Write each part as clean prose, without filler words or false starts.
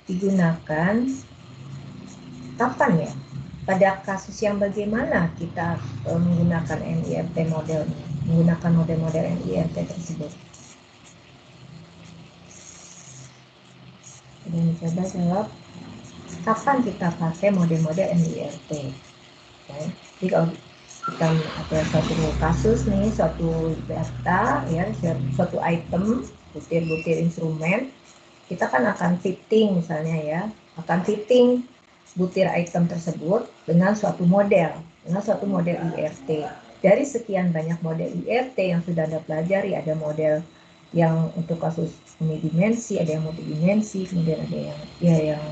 digunakan kapan ya? Pada kasus yang bagaimana kita menggunakan NIRT modelnya, menggunakan model-model NIRT tersebut? Dan coba jawab, kapan kita pakai model-model NIRT? Ya. Jadi kalau kita ada suatu kasus nih, suatu data, ya, suatu item, butir-butir instrumen, kita kan akan fitting misalnya ya, akan fitting butir item tersebut dengan suatu model IRT. Dari sekian banyak model IRT yang sudah Anda pelajari, ada model yang untuk kasus unidimensi, ada yang multidimensi, kemudian ada yang yang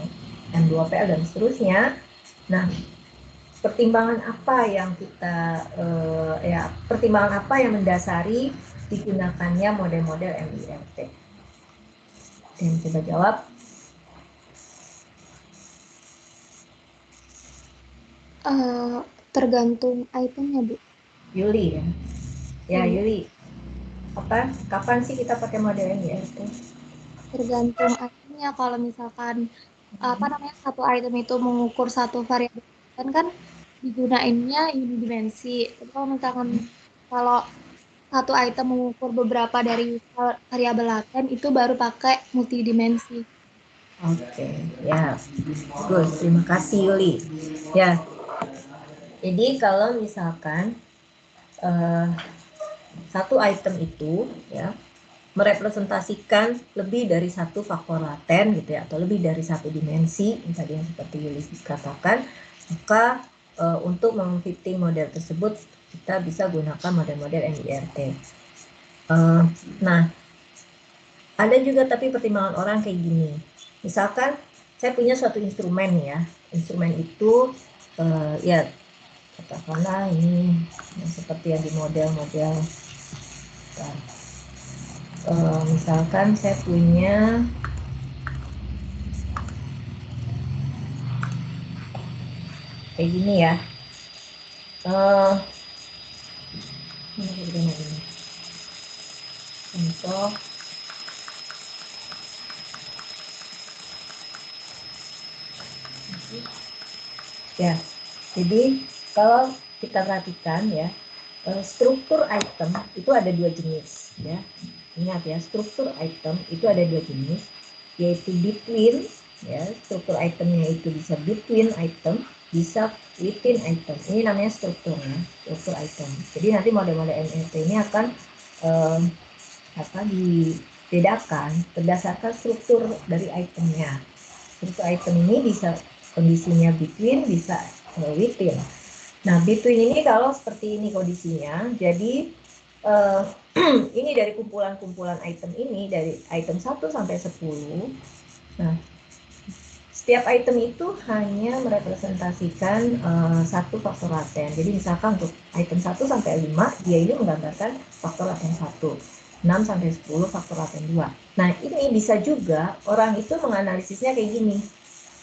M2PL dan seterusnya. Nah, pertimbangan apa yang kita pertimbangan apa yang mendasari digunakannya model-model MIRT? Dan coba jawab. Tergantung itemnya, Bu. Yuli ya. Ya, Yuli. Kapan sih kita pakai model MIRT? Tergantung itemnya. Kalau misalkan satu item itu mengukur satu variabel kan digunainnya unidimensi. Tapi kalau misalkan kalau satu item mengukur beberapa dari variabel laten itu baru pakai multidimensi. Oke, ya, bagus. Terima kasih Yuli. Ya, jadi kalau misalkan satu item itu ya merepresentasikan lebih dari satu faktor laten gitu ya, atau lebih dari satu dimensi, tadi yang seperti Yuli katakan, maka untuk memfitting model tersebut kita bisa gunakan model-model MIRT. Nah, ada juga tapi pertimbangan orang kayak gini. Misalkan saya punya suatu instrumen ya, instrumen itu ya katakanlah ini yang seperti yang di model-model. Misalkan saya punya kayak gini ya. Contoh ya. Jadi kalau kita perhatikan ya, struktur item itu ada dua jenis ya. Ingat ya, struktur item itu ada dua jenis, yaitu between ya, struktur itemnya itu bisa between item, bisa within item. Ini namanya strukturnya, struktur item. Jadi nanti model-model MRT ini akan dibedakan berdasarkan struktur dari itemnya. Struktur item ini bisa kondisinya between, bisa within. Nah, between ini kalau seperti ini kondisinya, jadi ini dari kumpulan-kumpulan item ini, dari item 1 sampai 10. Nah, setiap item itu hanya merepresentasikan satu faktor laten. Jadi misalkan untuk item 1 sampai 5, dia ini menggambarkan faktor laten 1. 6 sampai 10 faktor laten 2. Nah, ini bisa juga orang itu menganalisisnya kayak gini.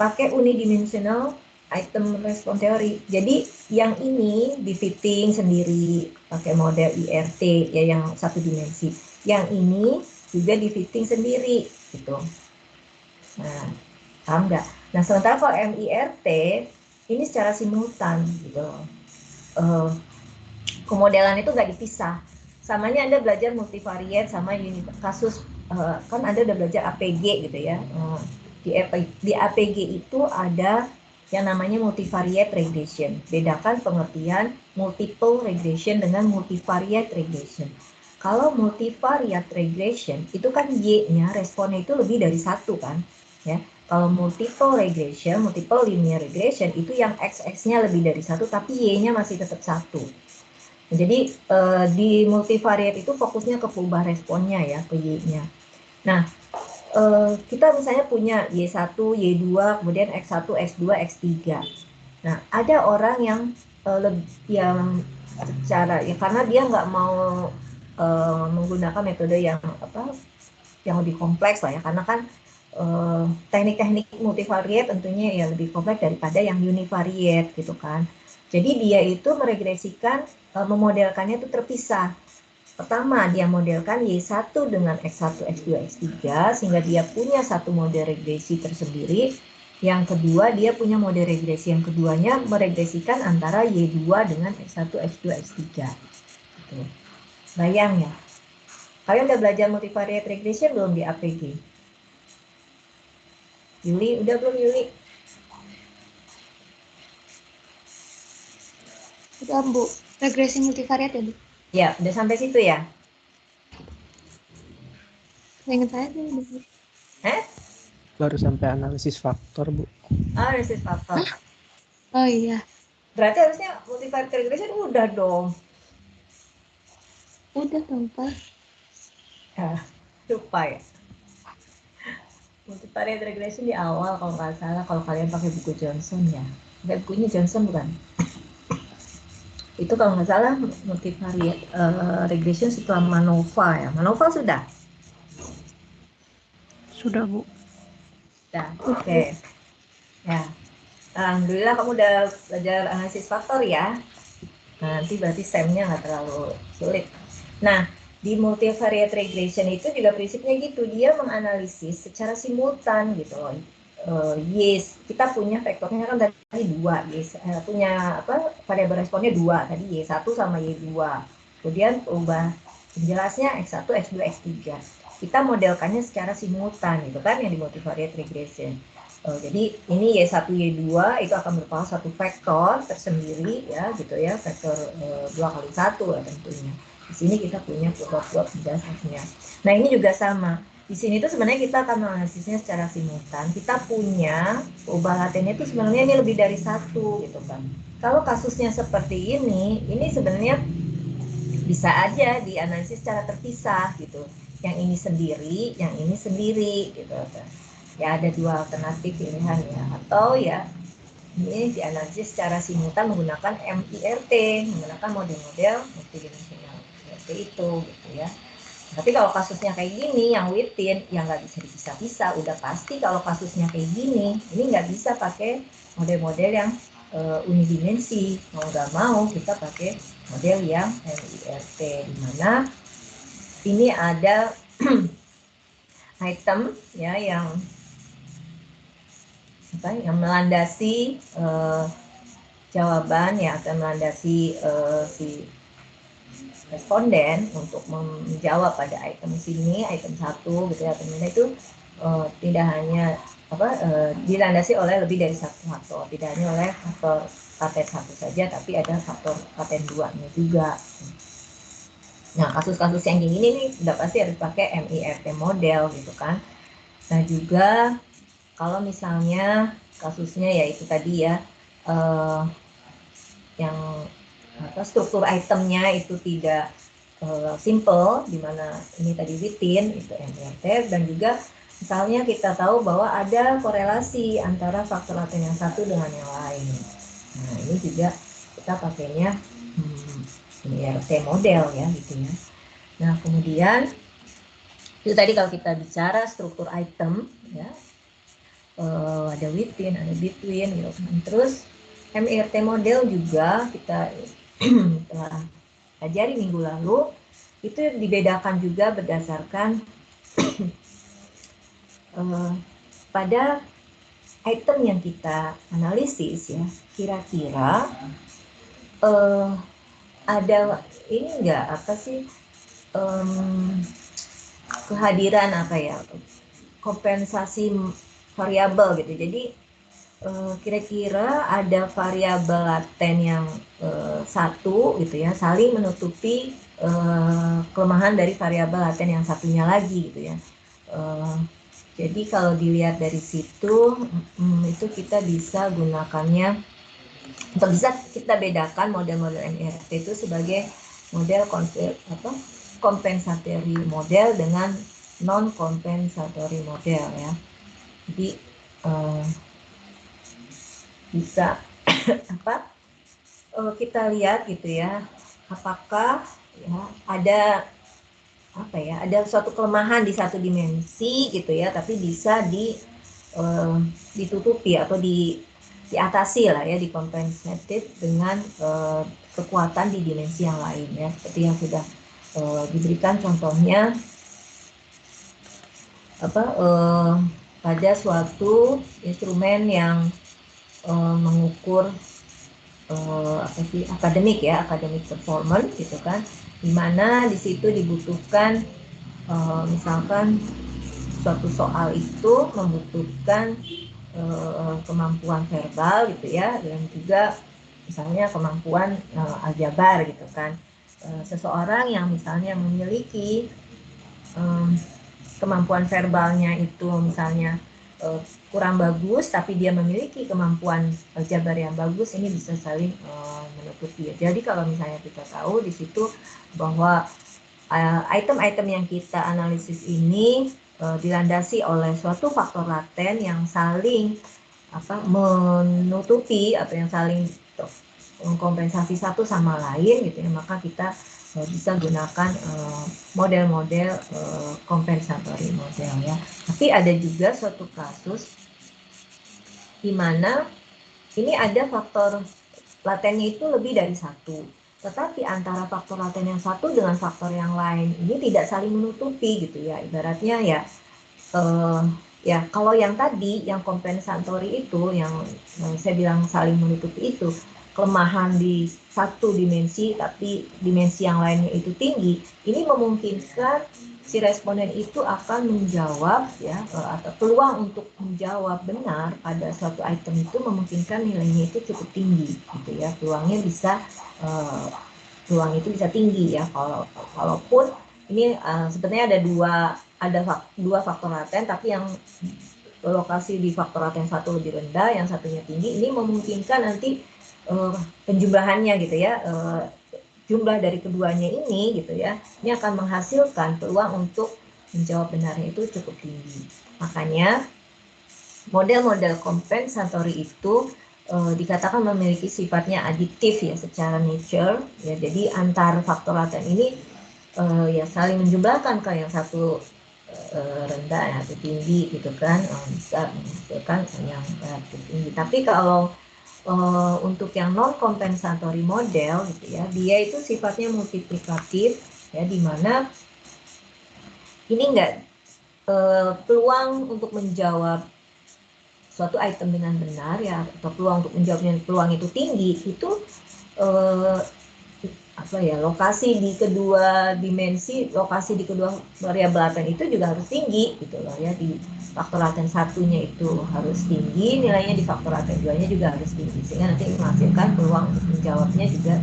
Pakai unidimensional item respon teori. Jadi yang ini di fitting sendiri pakai model IRT ya yang satu dimensi. Yang ini juga di fitting sendiri gitu. Nah, paham nggak? Nah, sementara kalau MIRT ini secara simultan gitu. Pemodelan itu nggak dipisah. Samanya Anda belajar multivariate sama kasus kan Anda udah belajar APG gitu ya. Di APG itu ada yang namanya multivariate regression. Bedakan pengertian multiple regression dengan multivariate regression. Kalau multivariate regression itu kan Y-nya responnya itu lebih dari satu kan, ya. Kalau multiple regression, multiple linear regression itu yang X-nya lebih dari satu tapi Y-nya masih tetap satu. Jadi di multivariate itu fokusnya ke perubahan responnya ya, ke Y-nya. Nah, kita misalnya punya Y1, Y2, kemudian X1, X2, X3. Nah, ada orang yang secara ya karena dia nggak mau menggunakan metode yang lebih kompleks lah ya, karena kan teknik-teknik multivariate tentunya ya lebih kompleks daripada yang univariate gitu kan. Jadi dia itu meregresikan, memodelkannya itu terpisah. Pertama, dia modelkan Y1 dengan X1, X2, X3, sehingga dia punya satu model regresi tersendiri. Yang kedua, dia punya model regresi yang keduanya meregresikan antara Y2 dengan X1, X2, X3. Gitu. Bayang ya. Kalian udah belajar multivariate regression belum di APG? Yuli, udah belum Yuli? Udah, Bu. Regresi multivariat ya, Bu? Ya, udah sampai situ ya? Ingat saya sih udah. Baru sampai analisis faktor, Bu. Analisis faktor. Oh iya. Berarti harusnya multivariate regression udah dong. Udah dong, Pak. Lupa ya. Multivariate regression di awal kalau nggak salah, kalau kalian pakai buku Johnson ya. Bukunya Johnson bukan? Itu kalau nggak salah multivariate regression setelah MANOVA ya. MANOVA sudah? Sudah, Bu. Sudah, oke. Ya, alhamdulillah kamu udah belajar analisis faktor ya. Nah, nanti berarti SEM-nya nggak terlalu sulit. Nah, di multivariate regression itu juga prinsipnya gitu, dia menganalisis secara simultan gitu loh. Yes, kita punya vektornya kan tadi 2, yes, punya apa variabel responnya 2, tadi Y1 sama Y2. Kemudian ubah penjelasnya X1, X2, X3. Kita modelkannya secara simultan gitu kan yang di multivariate regression. Jadi ini Y1, Y2 itu akan merupakan satu vektor tersendiri ya gitu ya, vektor 2 kali 1 ya tentunya. Di sini kita punya plot berdasarnya. Nah ini juga sama. Di sini tuh sebenarnya kita akan menganalisisnya secara simultan. Kita punya perubahan latennya itu sebenarnya ini lebih dari satu gitu kan. Kalau kasusnya seperti ini sebenarnya bisa aja dianalisis secara terpisah gitu. Yang ini sendiri, yang ini sendiri gitu kan. Ya ada dua alternatif pilihan ya. Atau ya ini dianalisis secara simultan menggunakan MIRT, menggunakan model-model multidimensional seperti itu gitu ya. Tapi kalau kasusnya kayak gini, yang within, yang nggak bisa dipisah-pisah, udah pasti kalau kasusnya kayak gini, ini nggak bisa pakai model-model yang unidimensi. Mau nggak mau kita pakai model yang MIRT, di mana ini ada item ya yang melandasi jawaban ya, akan melandasi si responden untuk menjawab pada item sini, item 1 gitu ya, teman-teman itu tidak hanya dilandasi oleh lebih dari satu faktor, tidak hanya oleh faktor paten 1 saja, tapi ada faktor paten 2-nya juga. Nah, kasus-kasus yang gini nih udah pasti harus pakai MIRT model gitu kan. Nah, juga kalau misalnya kasusnya ya itu tadi ya, yang struktur itemnya itu tidak simple, di mana ini tadi within itu MIRT, dan juga misalnya kita tahu bahwa ada korelasi antara faktor laten yang satu dengan yang lain. Nah ini juga kita pakainya MIRT model ya gitu ya. Nah kemudian itu tadi kalau kita bicara struktur item ya, ada within, ada between gitu. Terus MIRT model juga kita telah pelajari minggu lalu, itu dibedakan juga berdasarkan pada item yang kita analisis ya, kira-kira ada ini enggak apa sih kehadiran apa ya, kompensasi variabel gitu. Jadi kira-kira ada variabel laten yang satu gitu ya, saling menutupi kelemahan dari variabel laten yang satunya lagi gitu ya. Jadi kalau dilihat dari situ itu kita bisa gunakannya, atau bisa kita bedakan model-model MIRT itu sebagai model compensatory model dengan non compensatory model ya. Jadi bisa kita lihat gitu ya, apakah ya ada ada suatu kelemahan di satu dimensi gitu ya, tapi bisa ditutupi atau diatasi lah ya, dikompensatif dengan kekuatan di dimensi yang lain ya, seperti yang sudah diberikan contohnya pada suatu instrumen yang mengukur akademik performance gitu kan, dimana di situ dibutuhkan misalkan suatu soal itu membutuhkan kemampuan verbal gitu ya, dan juga misalnya kemampuan aljabar gitu kan. Seseorang yang misalnya memiliki kemampuan verbalnya itu misalnya kurang bagus, tapi dia memiliki kemampuan aljabar yang bagus, ini bisa saling menutupi. Jadi kalau misalnya kita tahu di situ bahwa item-item yang kita analisis ini dilandasi oleh suatu faktor laten yang saling menutupi atau yang saling mengkompensasi satu sama lain gitu ya, maka kita bisa gunakan model-model compensatory model ya. Tapi ada juga suatu kasus di mana ini ada faktor latennya itu lebih dari satu, tetapi antara faktor laten yang satu dengan faktor yang lain ini tidak saling menutupi gitu ya. Ibaratnya ya kalau yang tadi yang kompensatory itu yang saya bilang saling menutupi itu, kelemahan di satu dimensi tapi dimensi yang lainnya itu tinggi, ini memungkinkan si responden itu akan menjawab ya, atau peluang untuk menjawab benar pada suatu item itu memungkinkan nilainya itu cukup tinggi gitu ya, peluang itu bisa tinggi ya. Walaupun ini sebenarnya ada dua faktor laten, tapi yang lokasi di faktor laten satu lebih rendah, yang satunya tinggi, ini memungkinkan nanti penjumlahannya gitu ya, jumlah dari keduanya ini gitu ya, ini akan menghasilkan peluang untuk menjawab benarnya itu cukup tinggi. Makanya model-model kompensatory itu dikatakan memiliki sifatnya aditif ya secara nature ya. Jadi antar faktor laten ini ya saling menjumlahkan, ke yang satu rendah atau tinggi gitu kan, bisa menghasilkan yang relatif tinggi. Tapi kalau untuk yang non kompensatory model gitu ya, dia itu sifatnya multiplikatif ya, di mana ini enggak peluang untuk menjawab suatu item dengan benar ya, atau peluang untuk menjawabnya, peluang itu tinggi, itu lokasi di kedua dimensi, lokasi di kedua variabel laten itu juga harus tinggi gitu loh ya. Di faktor laten satunya itu harus tinggi, nilainya di faktor laten 2-nya juga harus tinggi, sehingga nanti menghasilkan peluang untuk menjawabnya juga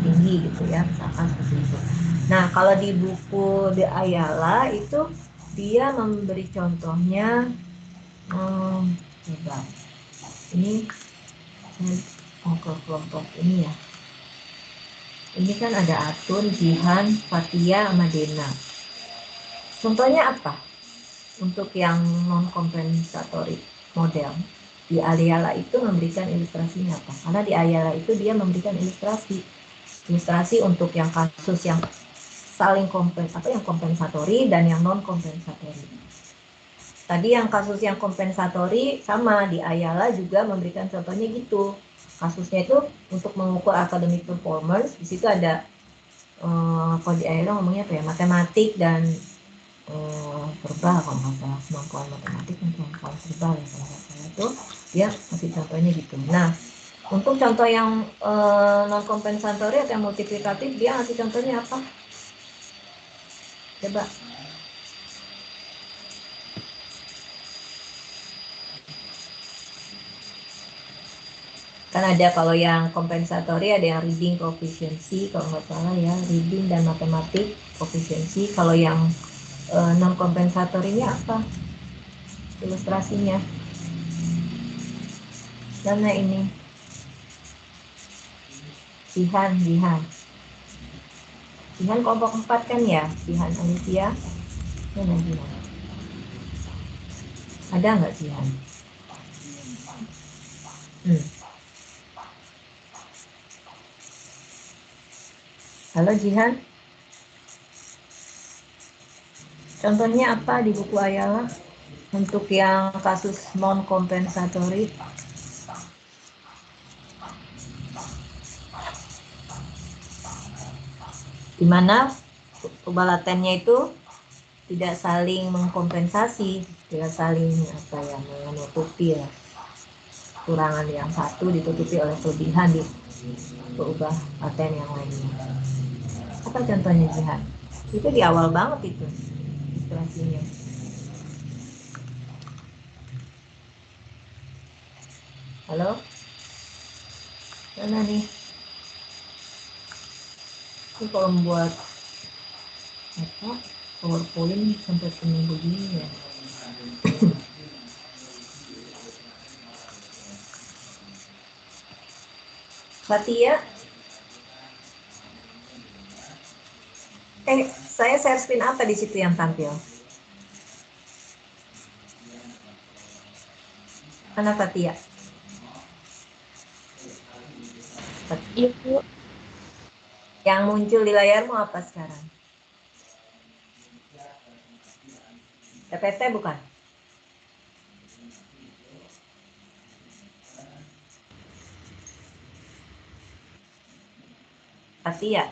tinggi gitu ya, misalkan seperti itu. Nah, kalau di buku De Ayala itu dia memberi contohnya, coba ini ke kelompok ini ya. Ini kan ada Atun, Jihan, Fatia, sama Dena. Contohnya apa? Untuk yang non-compensatory model. Di Ayala itu memberikan ilustrasinya apa? Karena di Ayala itu dia memberikan ilustrasi untuk yang kasus yang saling kompensatori dan yang non-kompensatori. Tadi yang kasus yang kompensatori sama di Ayala juga memberikan contohnya gitu. Kasusnya itu untuk mengukur academic performance, di situ ada kalau di Ayala ngomongnya apa ya, matematik dan verbal kalau nggak salah, kemampuan matematik dan kemampuan verbal ya kalau nggak salah, itu dia masih contohnya gitu. Nah, untuk contoh yang non kompensatori atau yang multiplikatif, dia ngasih contohnya apa? Coba. Kan ada kalau yang kompensatori ada yang reading proficiency kalau nggak salah ya, reading dan matematik proficiency. Kalau yang non kompensatori ini apa ilustrasinya? Mana ini? Jihan kelompok 4 kan ya, Jihan Alicia. Mana Jihan? Ada nggak Jihan? Halo Jihan. Contohnya apa di buku Ayala untuk yang kasus non kompensatory? di mana purba latennya itu tidak saling mengkompensasi, tidak saling menutupi ya. Kekurangan yang satu ditutupi oleh kelebihan di purba laten yang lainnya. Apa contohnya jihad? Itu di awal banget itu ilustrasinya. Halo? Mana nih? Ini kalau membuat apa? PowerPoint sampai penuh begini ya. Fatia, saya share screen apa di situ yang tampil? Mana Fatia? Iya, Bu. Yang muncul di layarmu apa sekarang? PPT bukan? Fatia?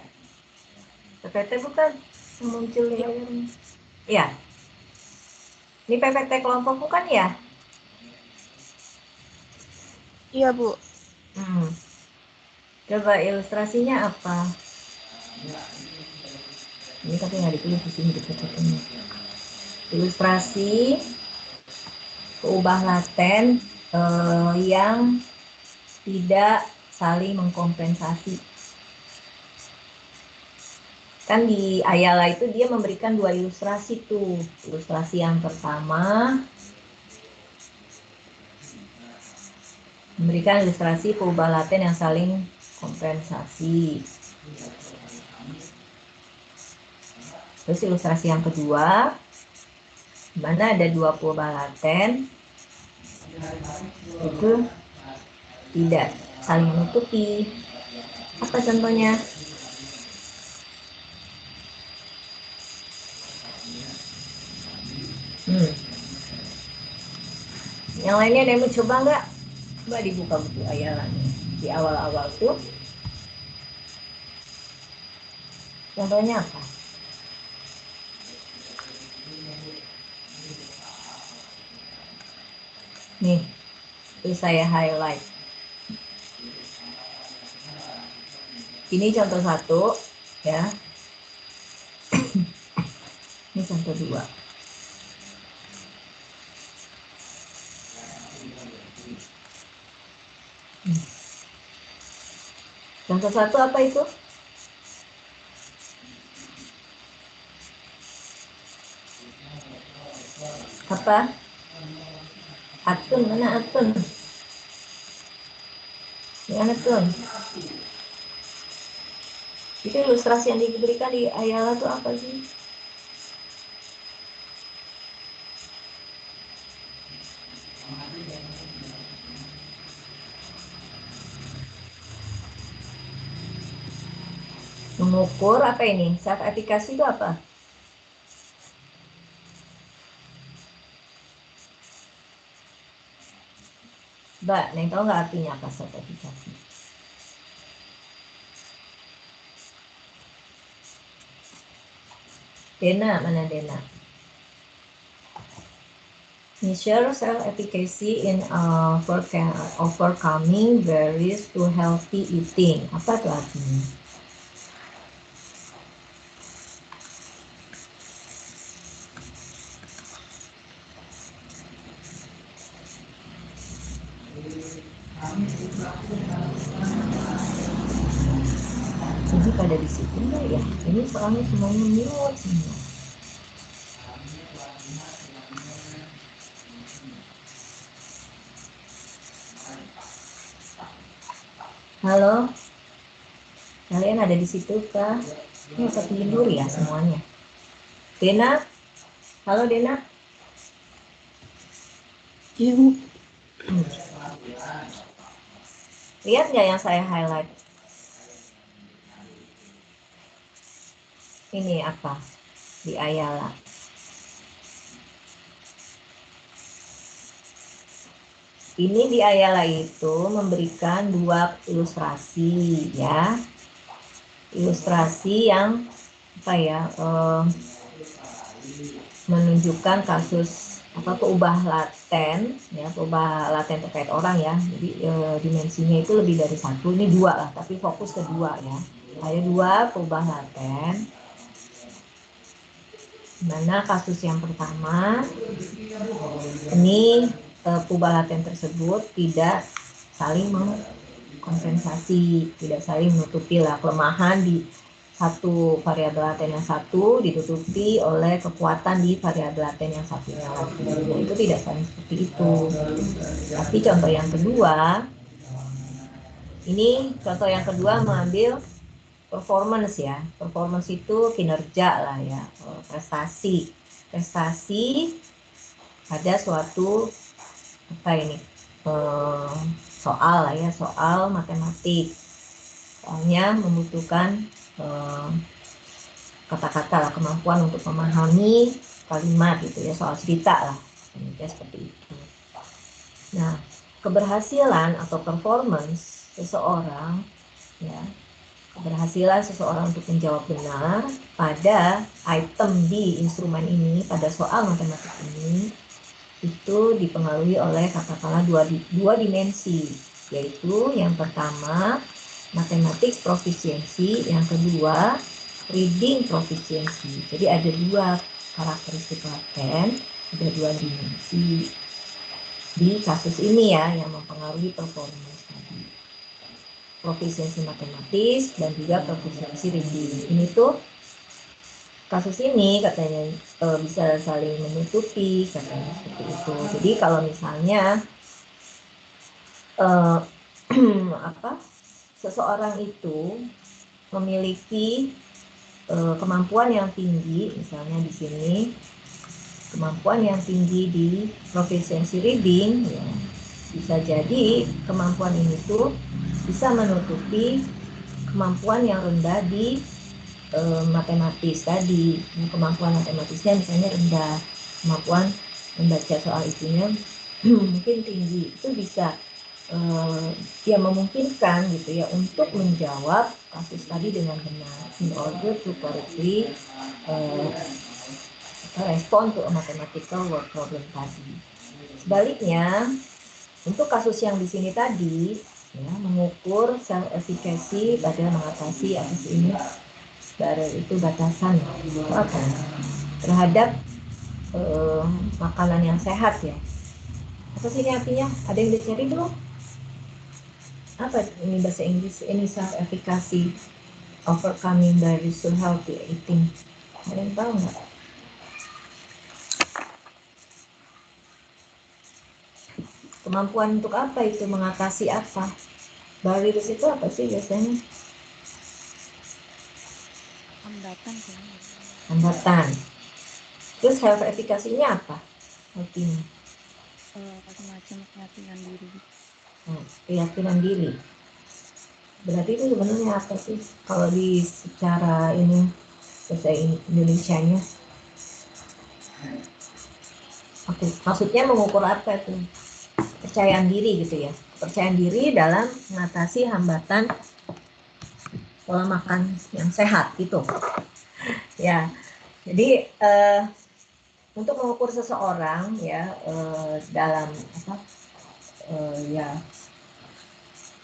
PPT bukan? Yang muncul di layarmu? Iya. Ini PPT kelompok bukan ya? Iya, Bu. Coba ilustrasinya apa? Ini tapi nggak ditulis di sini di PPT-nya. Ilustrasi keubah laten yang tidak saling mengkompensasi. Kan di Ayala itu dia memberikan 2 ilustrasi tuh. Ilustrasi yang pertama memberikan ilustrasi perubahan laten yang saling kompensasi. Terus ilustrasi yang kedua, di mana ada 2 perubahan laten itu tidak saling menutupi. Apa contohnya? Yang lainnya ada yang mau coba nggak? Coba dibuka buku Ayalanya di awal-awal tuh. Contohnya apa? Nih, itu saya highlight. Ini contoh 1 ya. Ini contoh 2. Contoh 1 apa itu? Apa? Atun, mana Atun? Mana Atun? Itu ilustrasi yang diberikan di Ayala itu apa sih? Mengukur apa ini? Self efficacy itu apa? Mbak, Neng tahu nggak artinya apa self efficacy? Dena, mana Dena? Measure self-efficacy in overcoming barriers to healthy eating. Apa itu artinya? Jadi pada di situ enggak ya? Ini soalnya semuanya mute semua. Halo, kalian ada di situ kah? Ini tidur ya semuanya. Dena, halo Dena. Iya, Bu. Lihat nggak yang saya highlight? Ini apa? Di Ayala. Ini di Ayala itu memberikan 2 ilustrasi ya. Ilustrasi yang menunjukkan kasus peubah laten ya, peubah laten terkait orang ya. Jadi dimensinya itu lebih dari satu, ini dua lah, tapi fokus ke dua ya. Ada dua peubah laten. Mana kasus yang pertama ini peubah laten tersebut tidak saling mengkompensasi, tidak saling menutupi lah kelemahan di satu variabel laten yang satu ditutupi oleh kekuatan di variabel laten yang satunya lagi. Nah, itu tidak saling seperti itu. Tapi contoh yang kedua, ini contoh yang kedua mengambil performance ya. Performance itu kinerja lah ya, prestasi. Prestasi ada suatu soal lah ya, soal matematik. Soalnya membutuhkan kata-kata lah, kemampuan untuk memahami kalimat gitu ya, soal cerita lah, seperti itu. Nah, keberhasilan atau performance seseorang ya, keberhasilan seseorang untuk menjawab benar pada item di instrumen ini, pada soal matematik ini, itu dipengaruhi oleh katakanlah dua dimensi, yaitu yang pertama matematik profisiensi, yang kedua reading profisiensi. Jadi ada dua karakteristik laten, ada dua dimensi di kasus ini ya yang mempengaruhi performance tadi. Profisiensi matematis dan juga profisiensi reading. Ini tuh kasus ini katanya bisa saling menutupi, katanya seperti itu. Jadi kalau misalnya seseorang itu memiliki kemampuan yang tinggi, misalnya di sini kemampuan yang tinggi di profisiensi reading, ya, bisa jadi kemampuan ini tuh bisa menutupi kemampuan yang rendah di matematis tadi. Kemampuan matematisnya misalnya rendah, kemampuan membaca soal itunya mungkin tinggi, itu bisa ya memungkinkan gitu ya untuk menjawab kasus tadi dengan benar, in order to correctly respond to a mathematical word problem tadi. Sebaliknya, untuk kasus yang di sini tadi, ya, mengukur self efficacy pada mengatasi atas ini, itu batasan apa terhadap makanan yang sehat ya. Apa sih ini artinya? Ada yang dicari belum? Apa ini bahasa Inggris? Ini self efficacy, overcoming barriers to healthy eating. Ada yang tahu nggak? Kemampuan untuk apa itu? Mengatasi apa? Barriers itu apa sih biasanya? Hambatan sih. Hambatan. Terus health efficacy-nya apa? Artinya? Semacam keyakinan diri. Keyakinan diri. Berarti itu sebenarnya apa sih? Kalau di secara ini bahasa Indonesianya. Oke, maksudnya mengukur apa itu? Kepercayaan diri gitu ya. Kepercayaan diri dalam mengatasi hambatan pola makan yang sehat gitu. Ya. Jadi untuk mengukur seseorang ya dalam ya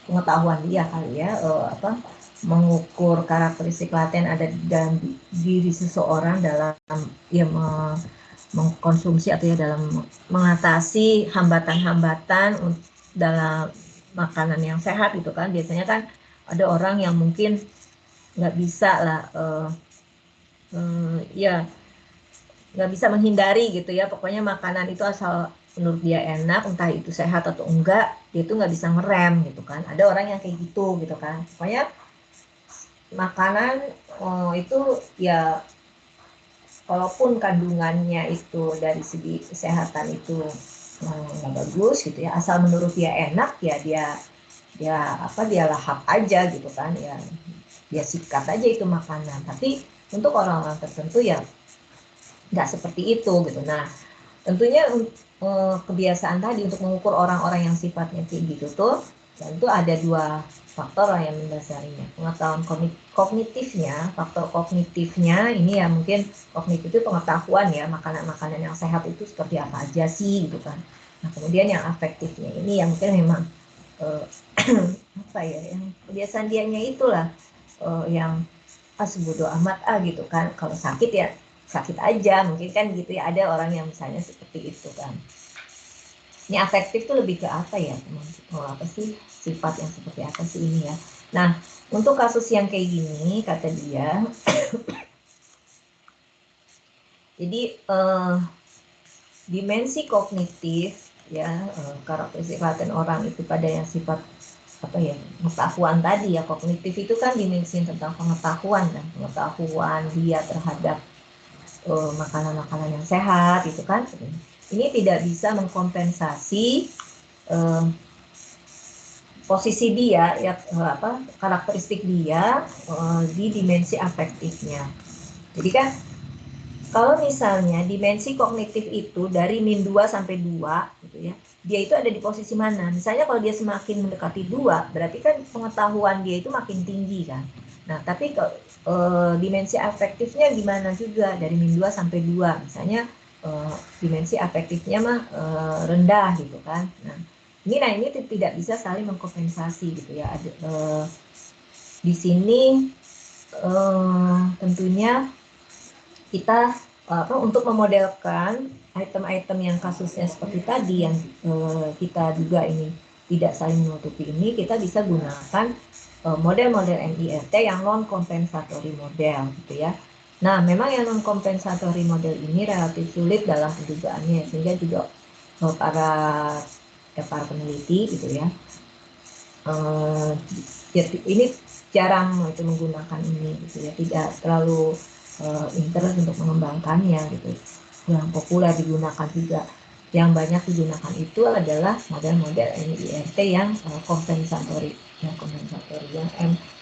pengetahuan dia kali ya mengukur karakteristik laten ada dalam diri seseorang dalam ya mengkonsumsi atau ya dalam mengatasi hambatan-hambatan dalam makanan yang sehat gitu kan. Biasanya kan ada orang yang mungkin nggak bisa lah ya nggak bisa menghindari gitu ya, pokoknya makanan itu asal menurut dia enak, entah itu sehat atau enggak, dia itu nggak bisa ngerem gitu kan. Ada orang yang kayak gitu kan, pokoknya makanan itu ya walaupun kandungannya itu dari segi kesehatan itu nggak bagus gitu ya, asal menurut dia enak ya dia lahap aja gitu kan ya, dia sikat aja itu makanan. Tapi untuk orang-orang tertentu ya nggak seperti itu gitu. Nah, tentunya kebiasaan tadi untuk mengukur orang-orang yang sifatnya kayak gitu tuh, tentu ada dua faktor yang mendasarinya. Pengetahuan kognitifnya, faktor kognitifnya ini ya mungkin kognitif itu pengetahuan ya, makanan-makanan yang sehat itu seperti apa aja sih gitu kan. Nah kemudian yang afektifnya ini yang mungkin memang apa ya, yang kebiasaan dianya itulah yang sebodoh amat gitu kan, kalau sakit ya sakit aja mungkin kan gitu ya, ada orang yang misalnya seperti itu kan. Ini afektif tuh lebih ke apa ya teman-teman, apa sih sifat yang seperti apa sih ini ya. Nah untuk kasus yang kayak gini kata dia jadi dimensi kognitif ya, karakteristik laten orang itu pada yang sifat apa ya, pengetahuan tadi ya. Kognitif itu kan dimensi tentang pengetahuan dan pengetahuan dia terhadap makanan-makanan yang sehat itu kan. Ini tidak bisa mengkompensasi posisi dia ya, karakteristik dia di dimensi afektifnya. Jadi kan kalau misalnya dimensi kognitif itu dari min 2 sampai 2 gitu ya, dia itu ada di posisi mana? Misalnya kalau dia semakin mendekati 2, berarti kan pengetahuan dia itu makin tinggi kan. Nah, tapi kalau dimensi afektifnya gimana juga dari min 2 sampai 2. Misalnya dimensi afektifnya mah rendah gitu kan. Nah, ini tidak bisa saling mengkompensasi gitu ya. Di sini tentunya kita untuk memodelkan item-item yang kasusnya seperti tadi yang kita duga ini tidak saling menutupi ini, kita bisa gunakan model-model MIRT yang non kompensatory model gitu ya. Nah, memang yang non kompensatory model ini relatif sulit dalam pendugaannya, sehingga juga para peneliti gitu ya, ini jarang itu menggunakan ini gitu ya, tidak terlalu interest untuk mengembangkannya gitu, yang populer digunakan juga. Yang banyak digunakan itu adalah model-model MIRT yang kompensatory,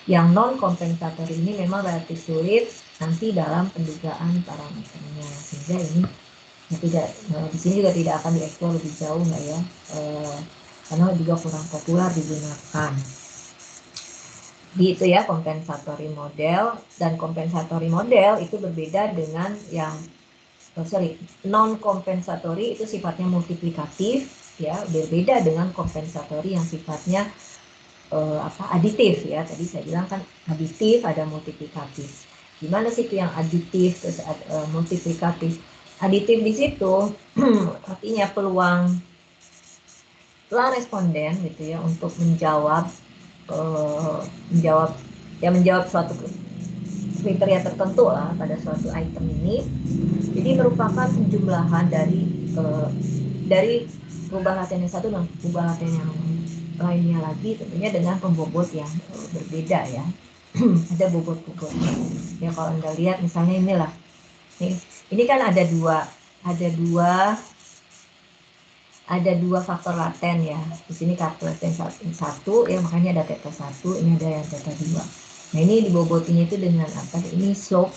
yang non kompensatory ini memang relatif sulit nanti dalam pendugaan parameternya, sehingga ini tidak di sini juga tidak akan dieksplor lebih jauh nggak ya, karena juga kurang populer digunakan. Gitu ya kompensatory model. Dan kompensatory model itu berbeda dengan yang non kompensatory itu sifatnya multiplikatif ya, berbeda dengan kompensatory yang sifatnya aditif ya. Tadi saya bilang kan aditif ada multiplikatif. Gimana sih itu yang aditif terus multiplikatif? Aditif di situ artinya peluang responden gitu ya untuk menjawab suatu kriteria tertentu lah pada suatu item ini. Jadi merupakan penjumlahan dari rubah latihan yang satu dan rubah latihan yang lainnya lagi, tentunya dengan pembobot yang berbeda ya. Ada bobot-bobotnya ya. Kalau Anda lihat misalnya inilah, ini kan ada dua faktor laten ya. Di sini faktor laten satu ya, makanya ada theta 1, ini ada yang theta 2. Nah, ini dibobotinya itu dengan apa? Ini slope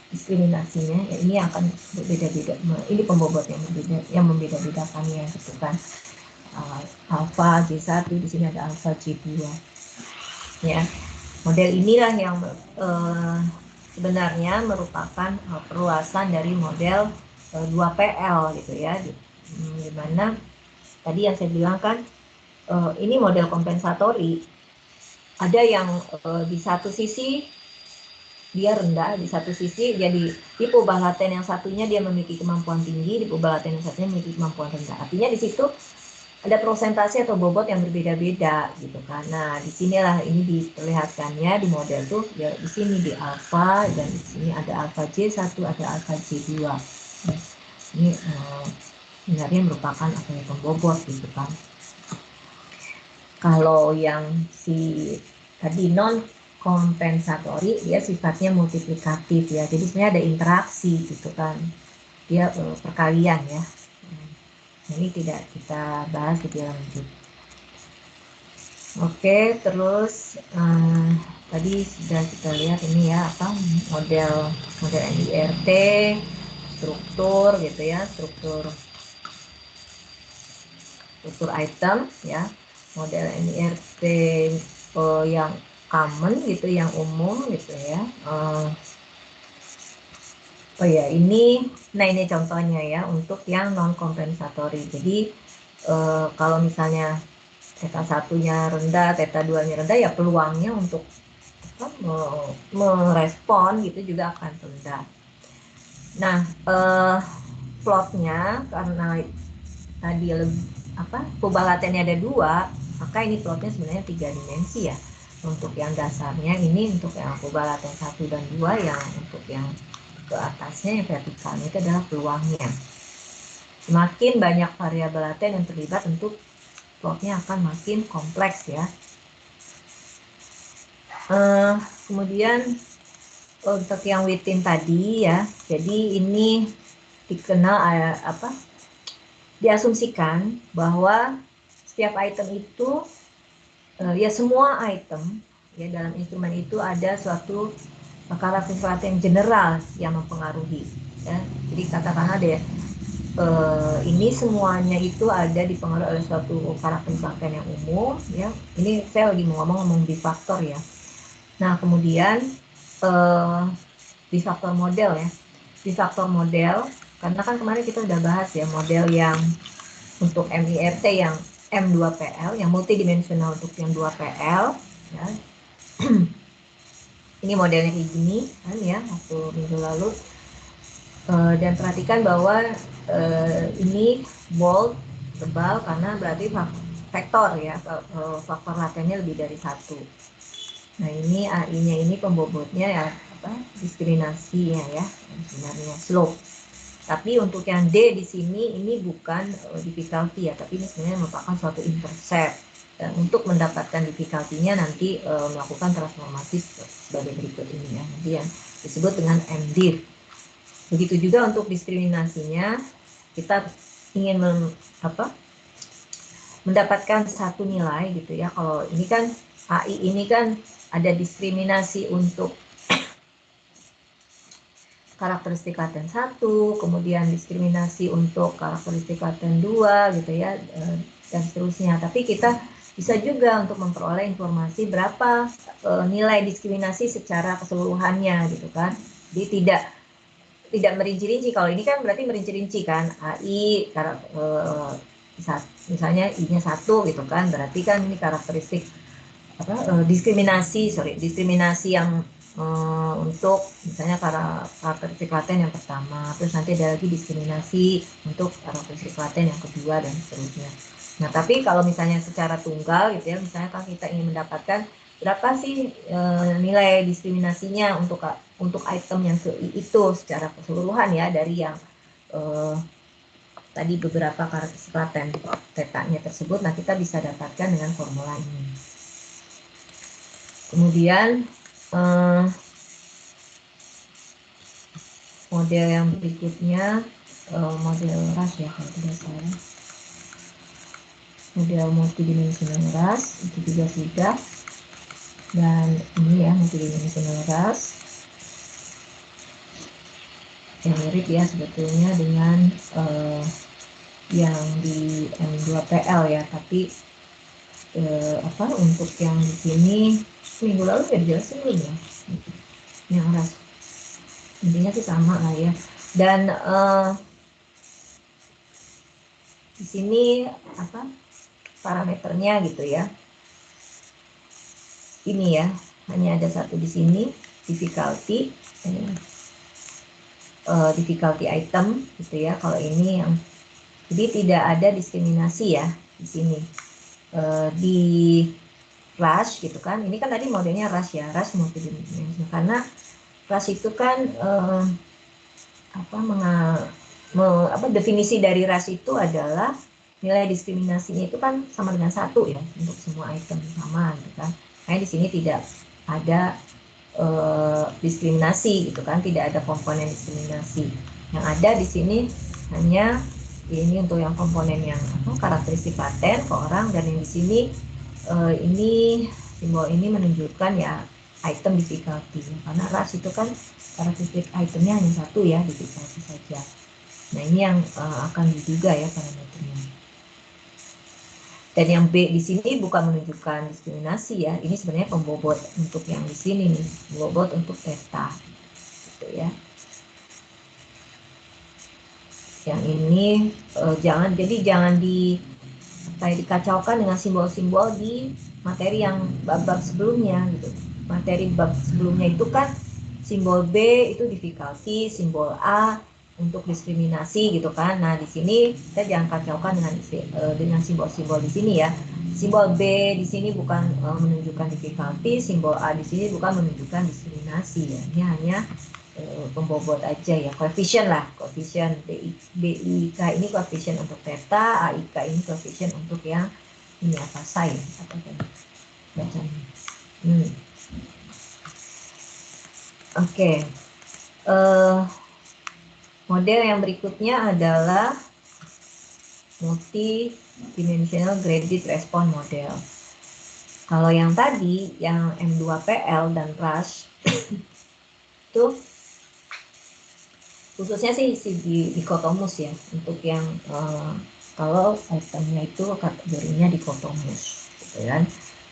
diskriminasinya ya, ini akan berbeda-beda. Ini pembobot yang membeda-bedakannya gitu kan. Alpha J1, di sini ada alpha J2. Ya. Model inilah yang sebenarnya merupakan perluasan dari model 2PL gitu ya. Dimana tadi yang saya bilang kan ini model kompensatori, ada yang di satu sisi dia rendah, di satu sisi jadi di perubahan laten yang satunya dia memiliki kemampuan tinggi, di perubahan laten yang satunya memiliki kemampuan rendah. Artinya di situ ada prosentase atau bobot yang berbeda-beda gitu kan. Nah, disinilah ini diperlihatkannya di model tuh ya, di sini di alfa dan di sini ada alfa J1, ada alfa J2. Ini sebenarnya merupakan apa ya, pembobot gitu kan. Kalau yang si tadi non kompensatori dia sifatnya multiplikatif ya, jadi sebenarnya ada interaksi gitu kan, dia perkalian ya. Ini tidak kita bahas lebih lanjut. Oke, terus tadi sudah kita lihat ini ya apa model MIRT, struktur gitu ya, struktur item ya. model MIRT yang common gitu, yang umum gitu ya. Oh ya, ini contohnya ya untuk yang non kompensatory. Jadi kalau misalnya theta 1-nya rendah, theta 2-nya rendah, ya peluangnya untuk merespon gitu juga akan rendah. Nah, plotnya karena tadi pubalatennya ada 2, maka ini plotnya sebenarnya 3 dimensi ya. Untuk yang dasarnya ini untuk yang pubalaten 1 dan 2, yang untuk yang ke atasnya yang vertikalnya itu adalah peluangnya. Semakin banyak variabel laten yang terlibat, tentu plotnya akan makin kompleks ya. Kemudian untuk yang within tadi ya, jadi ini dikenal diasumsikan bahwa setiap item itu ya semua item ya dalam instrumen itu ada suatu karakteristik yang general yang mempengaruhi ya. Jadi katakanlah deh ini semuanya itu ada dipengaruhi oleh suatu karakteristik yang umum ya. Ini saya lagi ngomong bifaktor ya. Nah, kemudian bifaktor model ya. Bifaktor model, karena kan kemarin kita udah bahas ya model yang untuk MIRT yang M2PL, yang multidimensional untuk yang 2PL ya. Ini modelnya kayak gini kan ya, waktu minggu lalu. Dan perhatikan bahwa ini bold, tebal, karena berarti faktor ya, faktor latennya lebih dari 1. Nah, ini AI-nya ini pembobotnya ya diskriminasinya ya sebenarnya slope. Tapi untuk yang D di sini ini bukan difficulty ya, tapi ini sebenarnya merupakan suatu intercept. Dan untuk mendapatkan difficulty-nya nanti melakukan transformasi sebagai berikut ini ya, nanti yang disebut dengan MDiff. Begitu juga untuk diskriminasinya, kita ingin mendapatkan satu nilai gitu ya. Kalau ini kan AI ini kan ada diskriminasi untuk karakteristik laten 1, kemudian diskriminasi untuk karakteristik laten 2 gitu ya, dan seterusnya. Tapi kita bisa juga untuk memperoleh informasi berapa nilai diskriminasi secara keseluruhannya gitu kan. Jadi tidak merinci-rinci. Kalau ini kan berarti merinci-rinci kan, AI misalnya I-nya 1 gitu kan, berarti kan ini karakteristik diskriminasi yang untuk misalnya karakteristik laten yang pertama, terus nanti ada lagi diskriminasi untuk karakteristik laten yang kedua dan seterusnya. Nah, tapi kalau misalnya secara tunggal gitu ya, misalnya kalau kita ingin mendapatkan berapa sih nilai diskriminasinya untuk item yang itu secara keseluruhan ya, dari yang tadi beberapa karakteristik laten tetanya tersebut, nah kita bisa dapatkan dengan formula ini. Kemudian model yang berikutnya model RAS ya kalau tidak salah, model multidimensional RAS itu juga sudah, dan ini ya multidimensional RAS yang mirip ya sebetulnya dengan yang di M2PL ya, tapi untuk yang di sini minggu lalu ya dijelasin belum ya yang RAS, intinya sih sama lah ya. Dan di sini parameternya gitu ya, ini ya, hanya ada satu di sini, difficulty item gitu ya. Kalau ini yang jadi tidak ada diskriminasi ya di sini. Di RAS gitu kan, ini kan tadi modelnya RAS ya, RAS multidimensional, karena RAS itu kan definisi dari RAS itu adalah nilai diskriminasinya itu kan sama dengan 1 ya untuk semua item sama gitu kan. Nah, di sini tidak ada diskriminasi gitu kan, tidak ada komponen diskriminasi. Yang ada di sini hanya ini untuk yang komponen yang karakteristik laten ke orang, dan yang di sini ini simbol ini menunjukkan ya item difficulty, karena RAS itu kan karakteristik itemnya hanya 1 ya, difficulty saja. Nah, ini yang akan diduga ya parameternya. Dan yang B di sini bukan menunjukkan diskriminasi ya, ini sebenarnya pembobot untuk yang di sini nih, pembobot untuk theta, gitu ya. Yang ini jangan dikacaukan dengan simbol-simbol di materi yang bab-bab sebelumnya gitu. Materi bab sebelumnya itu kan simbol B itu difficulty, simbol A untuk diskriminasi gitu kan. Nah, di sini kita jangan kacaukan dengan simbol-simbol di sini ya. Simbol B di sini bukan menunjukkan difficulty, simbol A di sini bukan menunjukkan diskriminasi ya. Ini hanya pembobot aja ya, koefisien lah, koefisien BIK ini koefisien untuk theta, AIK ini koefisien untuk yang ini apa sin apa tadi bacanya. Oke. Model yang berikutnya adalah multidimensional graded response model. Kalau yang tadi yang M2PL dan Rush itu khususnya sih di dikotomus ya, untuk yang kalau itemnya itu kategorinya dikotomus gitu kan.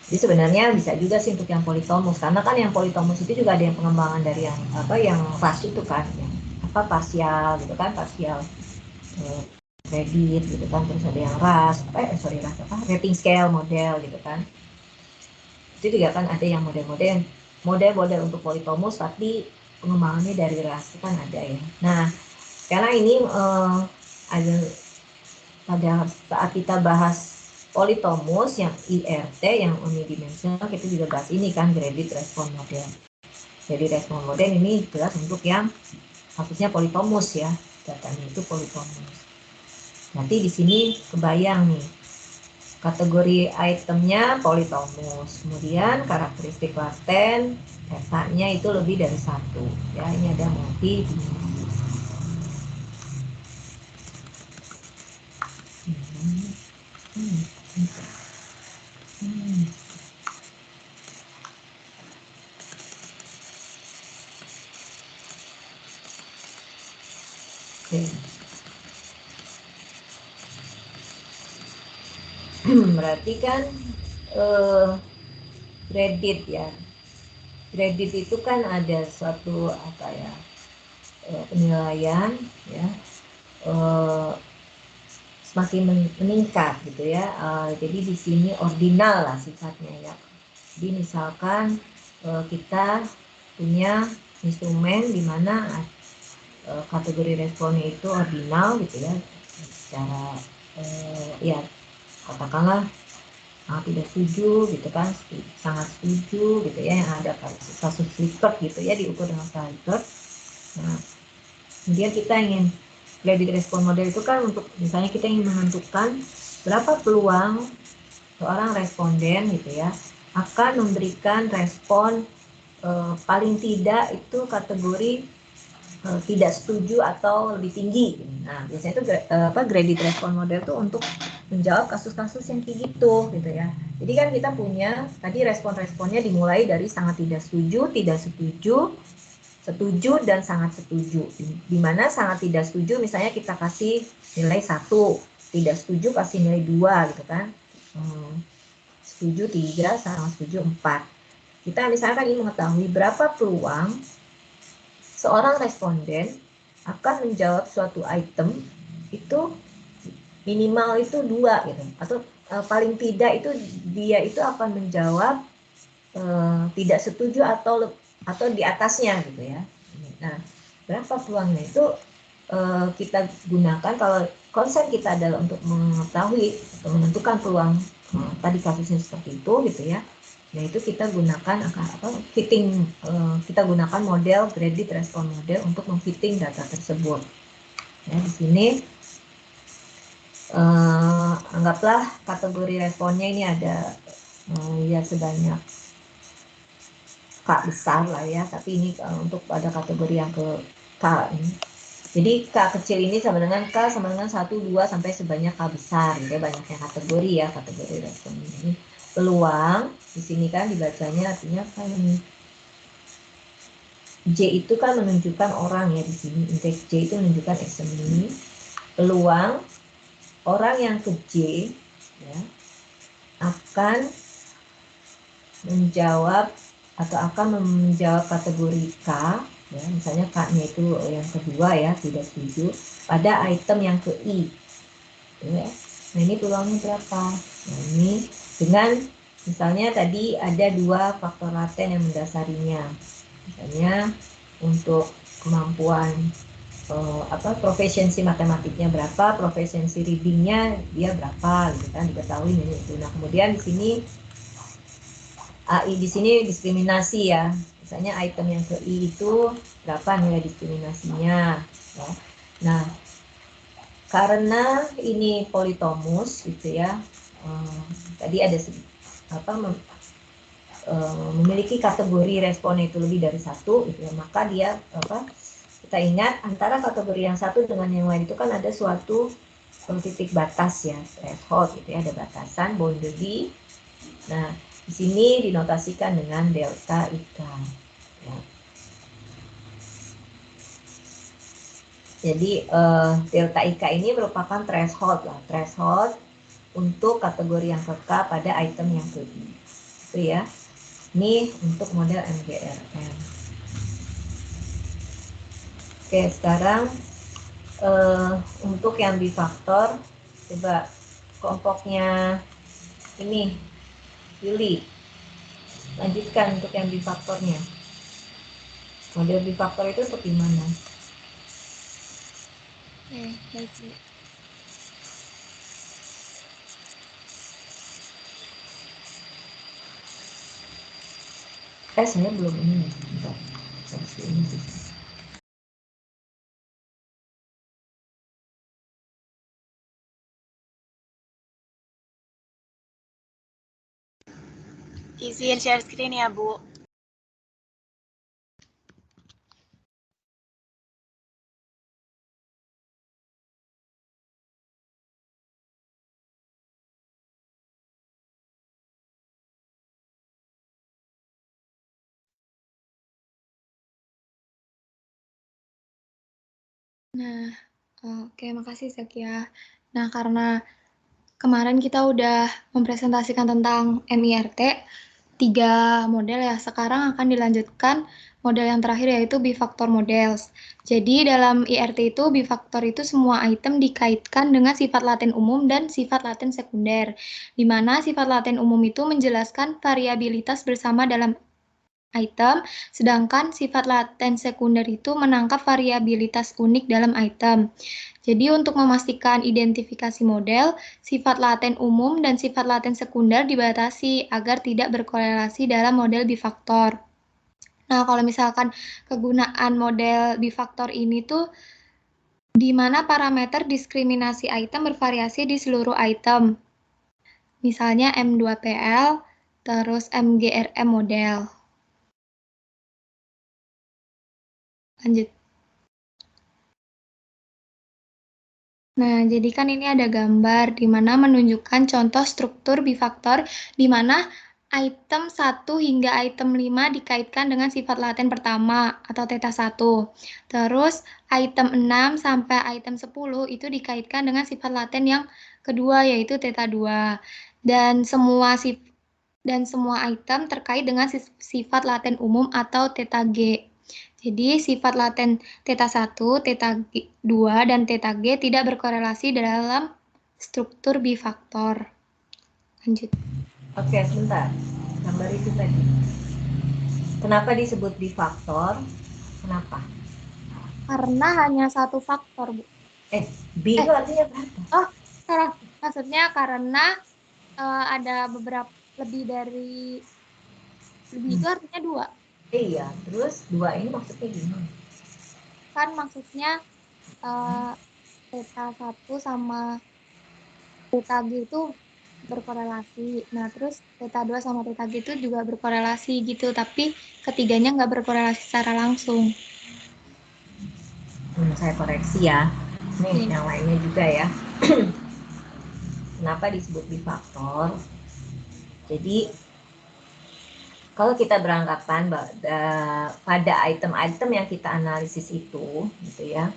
Jadi sebenarnya bisa juga sih untuk yang politomus, karena kan yang politomus itu juga ada yang pengembangan dari yang rush itu kan, yang parsial gitu kan, parsial kredit gitu kan, terus ada yang rush rating scale model gitu kan. Itu juga kan ada yang model untuk politomus tapi pengembangannya dari ras kan ada ya. Nah, sekarang ini ada pada saat kita bahas politomus yang IRT yang unidimensional, kita juga bahas ini kan graded response model. Jadi response model ini jelas untuk yang kasusnya politomus ya, datanya itu politomus. Nanti di sini kebayang nih kategori itemnya politomus, kemudian karakteristik laten theta-nya itu lebih dari 1 ya, ini ada multi dimensi. Oke. Berarti kan kredit ya, kredit itu kan ada suatu penilaian ya, semakin meningkat gitu ya. Jadi di sini ordinal lah sifatnya ya. Jadi misalkan kita punya instrumen di mana kategori responnya itu ordinal gitu ya, secara ya katakanlah tidak setuju gitu kan, sangat setuju gitu ya, yang ada kasus Likert gitu ya, diukur dengan skala Likert. Nah, kemudian kita ingin graded response model itu kan untuk misalnya kita ingin menentukan berapa peluang seorang responden gitu ya akan memberikan respon paling tidak itu kategori tidak setuju atau lebih tinggi. Nah, biasanya itu graded response model itu untuk menjawab kasus-kasus yang kayak gitu ya. Jadi kan kita punya tadi respon-responnya dimulai dari sangat tidak setuju, setuju dan sangat setuju. Di mana sangat tidak setuju misalnya kita kasih nilai 1, tidak setuju kasih nilai 2 gitu kan. Setuju 3, sangat setuju 4. Kita misalkan ingin mengetahui berapa peluang seorang responden akan menjawab suatu item itu minimal itu 2 gitu, atau paling tidak itu dia itu akan menjawab tidak setuju atau di atasnya gitu ya. Nah, berapa peluangnya itu kita gunakan kalau konsen kita adalah untuk mengetahui atau menentukan peluang tadi kasusnya seperti itu gitu ya. Nah, itu kita gunakan kita gunakan model graded response model untuk memfitting data tersebut. Ya, di sini anggaplah kategori responnya ini ada ya sebanyak K besar lah ya, tapi ini untuk pada kategori yang ke K ini. Jadi K kecil ini sama dengan K sama dengan 1, 2 sampai sebanyak K besar. Jadi banyaknya kategori ya, kategori respon ini. Peluang di sini kan dibacanya artinya apa ini? J itu kan menunjukkan orang ya di sini. Indeks J itu menunjukkan examine. Peluang orang yang ke J ya, akan menjawab atau akan menjawab kategori K, ya, misalnya K-nya itu yang kedua ya, tidak setuju, pada item yang ke I. Ya. Nah ini peluangnya berapa? Nah ini dengan misalnya tadi ada 2 faktor laten yang mendasarinya. Misalnya untuk kemampuan profesiensi matematiknya berapa, profesiensi readingnya dia berapa, gitu kan, diketahui ini itu. Nah kemudian di sini AI di sini diskriminasi ya, misalnya item yang ke I itu berapa nilai diskriminasinya. Ya. Nah karena ini politomus gitu ya, tadi ada memiliki kategori respon itu lebih dari satu, gitu ya, maka dia kita ingat antara kategori yang satu dengan yang lain itu kan ada suatu titik batas ya, threshold gitu ya, ada batasan boundary. Nah di sini dinotasikan dengan delta IK. Ya. Jadi delta IK ini merupakan threshold lah, threshold untuk kategori yang ke K pada item yang ke I. Itu ya. Ini untuk model MGRM. Oke, sekarang untuk yang bifaktor, coba kelompoknya ini, Yuli, lanjutkan untuk yang bifaktornya. Model bifaktor itu seperti mana? Oke, baik Bu. Saya belum ini. Bentar. Harus ini sih. Izin share screen ya, Bu. Nah, oke, makasih Zakia. Nah, karena kemarin kita udah mempresentasikan tentang MIRT, 3 model ya. Sekarang akan dilanjutkan model yang terakhir yaitu bifaktor models. Jadi dalam IRT itu bifaktor itu semua item dikaitkan dengan sifat laten umum dan sifat laten sekunder. Di mana sifat laten umum itu menjelaskan variabilitas bersama dalam item, sedangkan sifat laten sekunder itu menangkap variabilitas unik dalam item. Jadi untuk memastikan identifikasi model, sifat laten umum dan sifat laten sekunder dibatasi agar tidak berkorelasi dalam model bifaktor. Nah, kalau misalkan kegunaan model bifaktor ini tuh di mana parameter diskriminasi item bervariasi di seluruh item. Misalnya M2PL, terus MGRM model. Lanjut. Nah, jadi kan ini ada gambar di mana menunjukkan contoh struktur bifaktor di mana item 1 hingga item 5 dikaitkan dengan sifat laten pertama atau theta 1. Terus item 6 sampai item 10 itu dikaitkan dengan sifat laten yang kedua yaitu theta 2. Dan semua item terkait dengan sifat laten umum atau theta G. Jadi sifat laten theta 1, theta 2, dan theta G tidak berkorelasi dalam struktur bifaktor. Lanjut. Oke, sebentar. Gambar itu tadi. Kenapa disebut bifaktor? Kenapa? Karena hanya satu faktor, Bu. B itu artinya berapa? Oh, salah. Maksudnya karena ada beberapa lebih itu artinya 2. Iya, terus 2 ini maksudnya gimana? Kan maksudnya theta 1 sama theta G itu berkorelasi. Nah, terus theta 2 sama theta G itu juga berkorelasi gitu, tapi ketiganya nggak berkorelasi secara langsung. Saya koreksi ya. Nih, yang lainnya juga ya. Kenapa disebut bifaktor? Jadi, kalau kita beranggapan pada item-item yang kita analisis itu, gitu ya,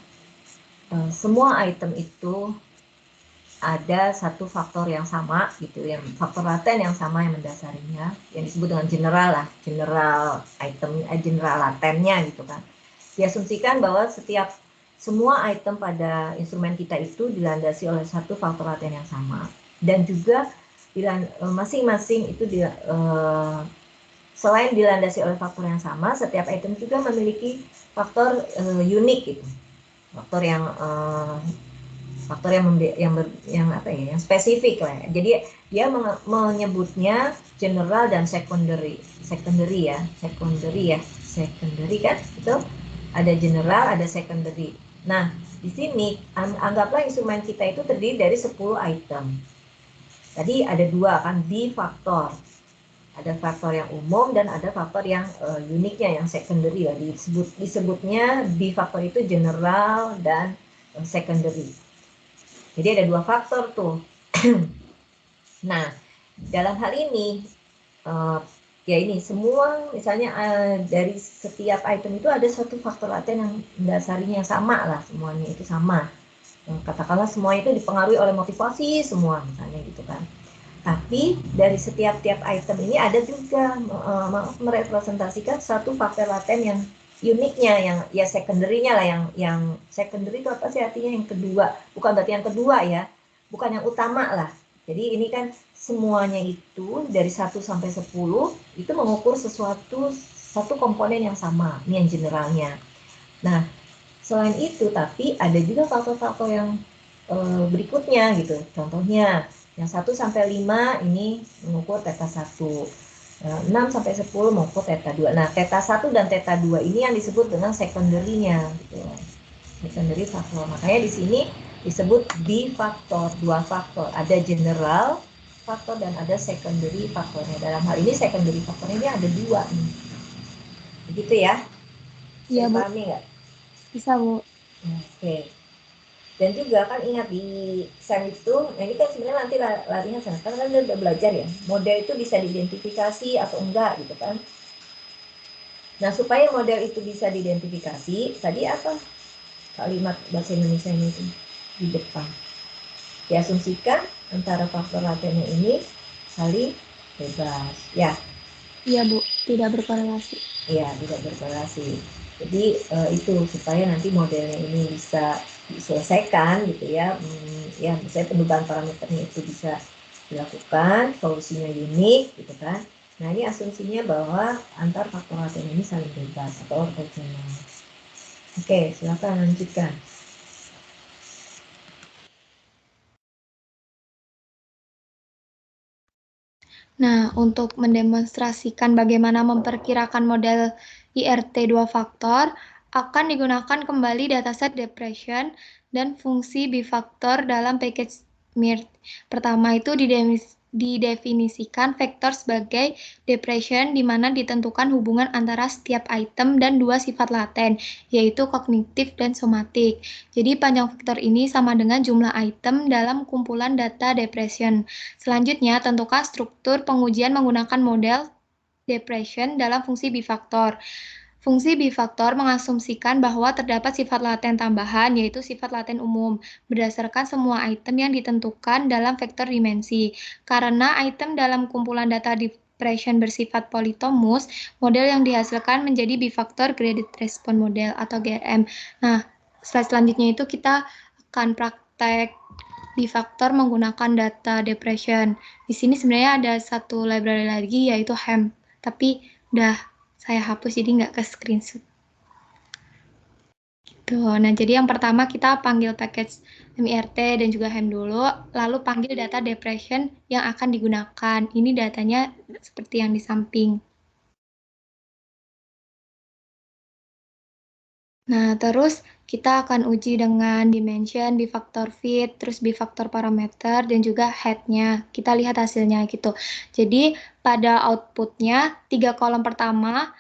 semua item itu ada satu faktor yang sama gitu, yang faktor laten yang sama yang mendasarinya, yang disebut dengan general lah, general item, general latennya gitu kan. Diasumsikan bahwa semua item pada instrumen kita itu dilandasi oleh satu faktor laten yang sama, dan juga masing-masing itu selain dilandasi oleh faktor yang sama, setiap item juga memiliki faktor unik gitu, faktor yang yang spesifik lah. Jadi dia menyebutnya general dan secondary kan, itu ada general, ada secondary. Nah, di sini anggaplah instrumen kita itu terdiri dari 10 item. Tadi ada dua kan, bifaktor. Ada faktor yang umum dan ada faktor yang uniknya, yang secondary lah. Disebutnya bifaktor itu general dan secondary. Jadi ada dua faktor tuh. Nah, dalam hal ini ya ini semua misalnya dari setiap item itu ada satu faktor laten yang mendasarinya yang sama lah, semuanya itu sama. Katakanlah semua itu dipengaruhi oleh motivasi semua misalnya gitu kan. Tapi dari setiap item ini ada juga merepresentasikan satu faktor laten yang uniknya, yang ya secondary-nya lah, yang secondary itu apa sih artinya, yang kedua, bukan berarti yang kedua ya, bukan yang utama lah. Jadi ini kan semuanya itu dari 1 sampai 10 itu mengukur satu komponen yang sama, ini yang generalnya. Nah, selain itu tapi ada juga faktor-faktor yang berikutnya gitu. Contohnya yang 1 sampai 5 ini mengukur theta 1. 6 sampai 10 mengukur theta 2. Nah, theta 1 dan theta 2 ini yang disebut dengan secondary-nya gitu. Secondary faktor. Makanya di sini disebut bifaktor, dua faktor. Ada general faktor dan ada secondary faktornya. Dalam hal ini secondary faktornya ini ada dua nih. Begitu ya? Iya, Bu. Pahami nggak? Bisa, Bu. Oke. Dan juga kan ingat di SEM itu, ini kan sebenarnya nanti latihan sana, kan udah belajar ya, model itu bisa diidentifikasi atau enggak gitu kan. Nah, supaya model itu bisa diidentifikasi, tadi apa kalimat bahasa Indonesia itu di depan? Diasumsikan antara faktor latennya ini saling bebas. Ya. Iya, Bu. Tidak berkorelasi. Iya, tidak berkorelasi. Jadi itu supaya nanti modelnya ini bisa diselesaikan gitu ya. Ya, misalnya pendugaan parameternya itu bisa dilakukan, solusinya unik gitu kan. Nah, ini asumsinya bahwa antar faktor laten ini saling bebas atau orthogonal. Oke, silakan lanjutkan. Nah, untuk mendemonstrasikan bagaimana memperkirakan model IRT dua faktor, akan digunakan kembali dataset depression dan fungsi bifaktor dalam package MIRT. Pertama itu didefinisikan vektor sebagai depression di mana ditentukan hubungan antara setiap item dan dua sifat laten, yaitu kognitif dan somatik. Jadi panjang vektor ini sama dengan jumlah item dalam kumpulan data depression. Selanjutnya, tentukan struktur pengujian menggunakan model depression dalam fungsi bifaktor. Fungsi bifaktor mengasumsikan bahwa terdapat sifat laten tambahan, yaitu sifat laten umum, berdasarkan semua item yang ditentukan dalam vektor dimensi. Karena item dalam kumpulan data depression bersifat politomus, model yang dihasilkan menjadi bifaktor graded response model atau GRM. Nah, slide selanjutnya itu kita akan praktek bifaktor menggunakan data depression. Di sini sebenarnya ada satu library lagi yaitu HEM, tapi udah saya hapus jadi nggak ke screenshot. Gitu. Nah, jadi yang pertama kita panggil package MIRT dan juga HEM dulu, lalu panggil data depression yang akan digunakan. Ini datanya seperti yang di samping. Nah, terus kita akan uji dengan dimension, bifaktor fit, terus bifaktor parameter, dan juga head-nya. Kita lihat hasilnya gitu. Jadi, pada output-nya, 3 kolom pertama,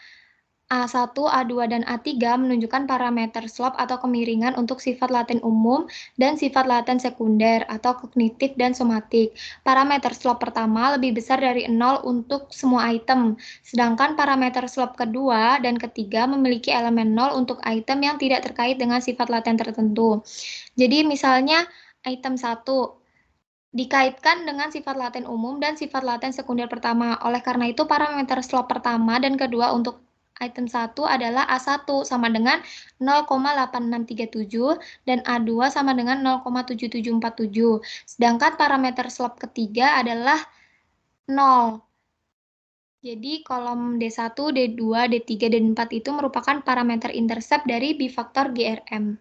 A1, A2, dan A3 menunjukkan parameter slope atau kemiringan untuk sifat laten umum dan sifat laten sekunder atau kognitif dan somatik. Parameter slope pertama lebih besar dari 0 untuk semua item, sedangkan parameter slope kedua dan ketiga memiliki elemen 0 untuk item yang tidak terkait dengan sifat laten tertentu. Jadi misalnya item 1, dikaitkan dengan sifat laten umum dan sifat laten sekunder pertama. Oleh karena itu, parameter slope pertama dan kedua untuk item 1 adalah A1 sama dengan 0,8637 dan A2 sama dengan 0,7747. Sedangkan parameter slope ketiga adalah 0. Jadi kolom D1, D2, D3, dan D4 itu merupakan parameter intercept dari bifaktor GRM.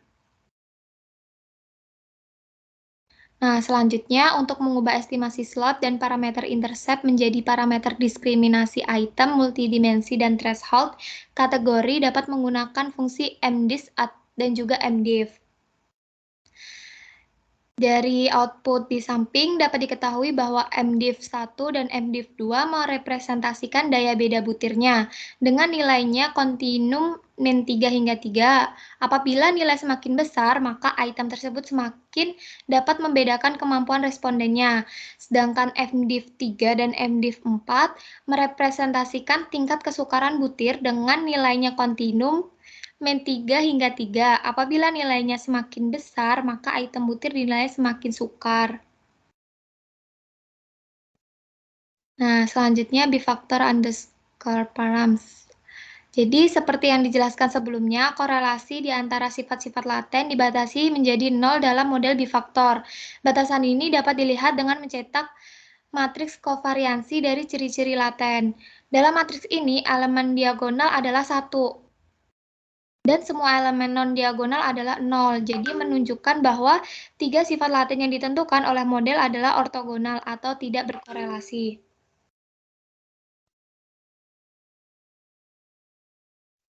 Nah, selanjutnya untuk mengubah estimasi slot dan parameter intercept menjadi parameter diskriminasi item, multidimensi, dan threshold, kategori dapat menggunakan fungsi mdis dan juga mdiv. Dari output di samping dapat diketahui bahwa mdiv1 dan mdiv2 merepresentasikan daya beda butirnya dengan nilainya kontinum min 3 hingga 3. Apabila nilai semakin besar, maka item tersebut semakin dapat membedakan kemampuan respondennya. Sedangkan mdiv3 dan mdiv4 merepresentasikan tingkat kesukaran butir dengan nilainya kontinum min 3 hingga 3. Apabila nilainya semakin besar, maka item butir dinilai semakin sukar. Nah, selanjutnya bifaktor underscore params. Jadi, seperti yang dijelaskan sebelumnya, korelasi di antara sifat-sifat laten dibatasi menjadi 0 dalam model bifaktor. Batasan ini dapat dilihat dengan mencetak matriks kovariansi dari ciri-ciri laten. Dalam matriks ini, elemen diagonal adalah 1. Dan semua elemen non-diagonal adalah 0. Jadi menunjukkan bahwa 3 sifat laten yang ditentukan oleh model adalah ortogonal atau tidak berkorelasi.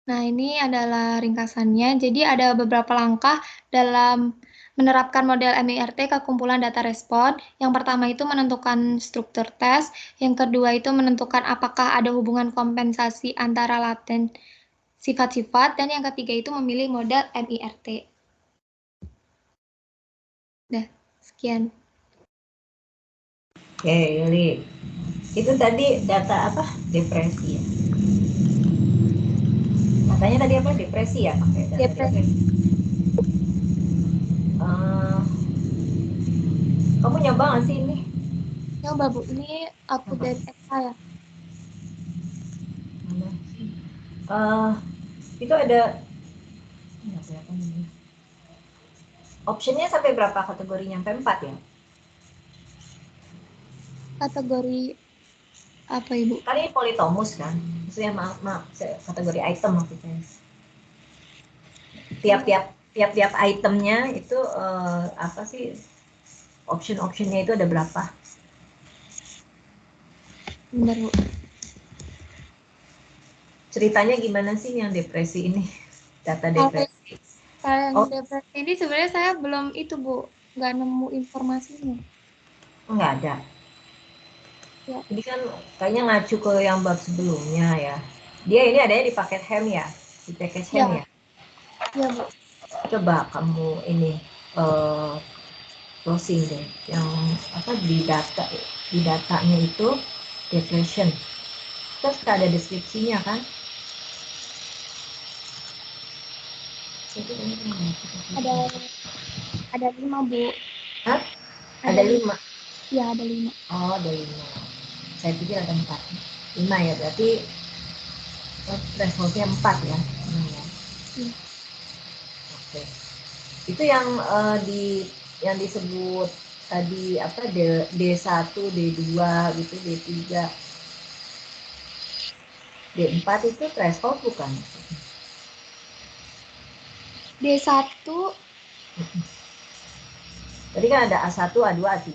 Nah, ini adalah ringkasannya. Jadi ada beberapa langkah dalam menerapkan model MIRT ke kumpulan data respon. Yang pertama itu menentukan struktur tes. Yang kedua itu menentukan apakah ada hubungan kompensasi antara laten sifat-sifat, dan yang ketiga itu memilih model MIRT. Dah, sekian. Oke, Yuli. Itu tadi data apa? Depresi ya. Datanya tadi apa? Depresi ya, pakai data depresi. Kamu nyoba nggak sih ini? Nyoba, Bu. Ini output dari EXA ya? Itu ada optionnya sampai berapa kategorinya? Sampai 4 ya? Kategori apa, Ibu? Kan ini politomus kan? Maksudnya maaf, kategori item maksudnya. Tiap-tiap itemnya itu apa sih? Option-optionnya itu ada berapa? Bentar, Bu. Ceritanya gimana sih yang depresi ini? Data depresi. Kalau yang depresi ini sebenarnya saya belum itu, Bu. Nggak nemu informasinya. Nggak ada. Ya. Ini kan kayaknya ngacu ke yang bab sebelumnya ya. Dia ini adanya di paket hem ya? Di package hem ya? Iya, Bu. Coba kamu ini closing deh. Yang apa di datanya itu depression. Terus ada deskripsinya kan? Ada 5, Bu. Hah? Ada 5? Iya, ada 5. Oh, ada 5. Saya pikir ada 4. 5 ya, berarti thresholdnya 4 ya. Oke. Itu yang yang disebut tadi apa D1, D2 gitu, D3. D4 itu threshold bukan? D1. Tadi kan ada A1, A2, A3.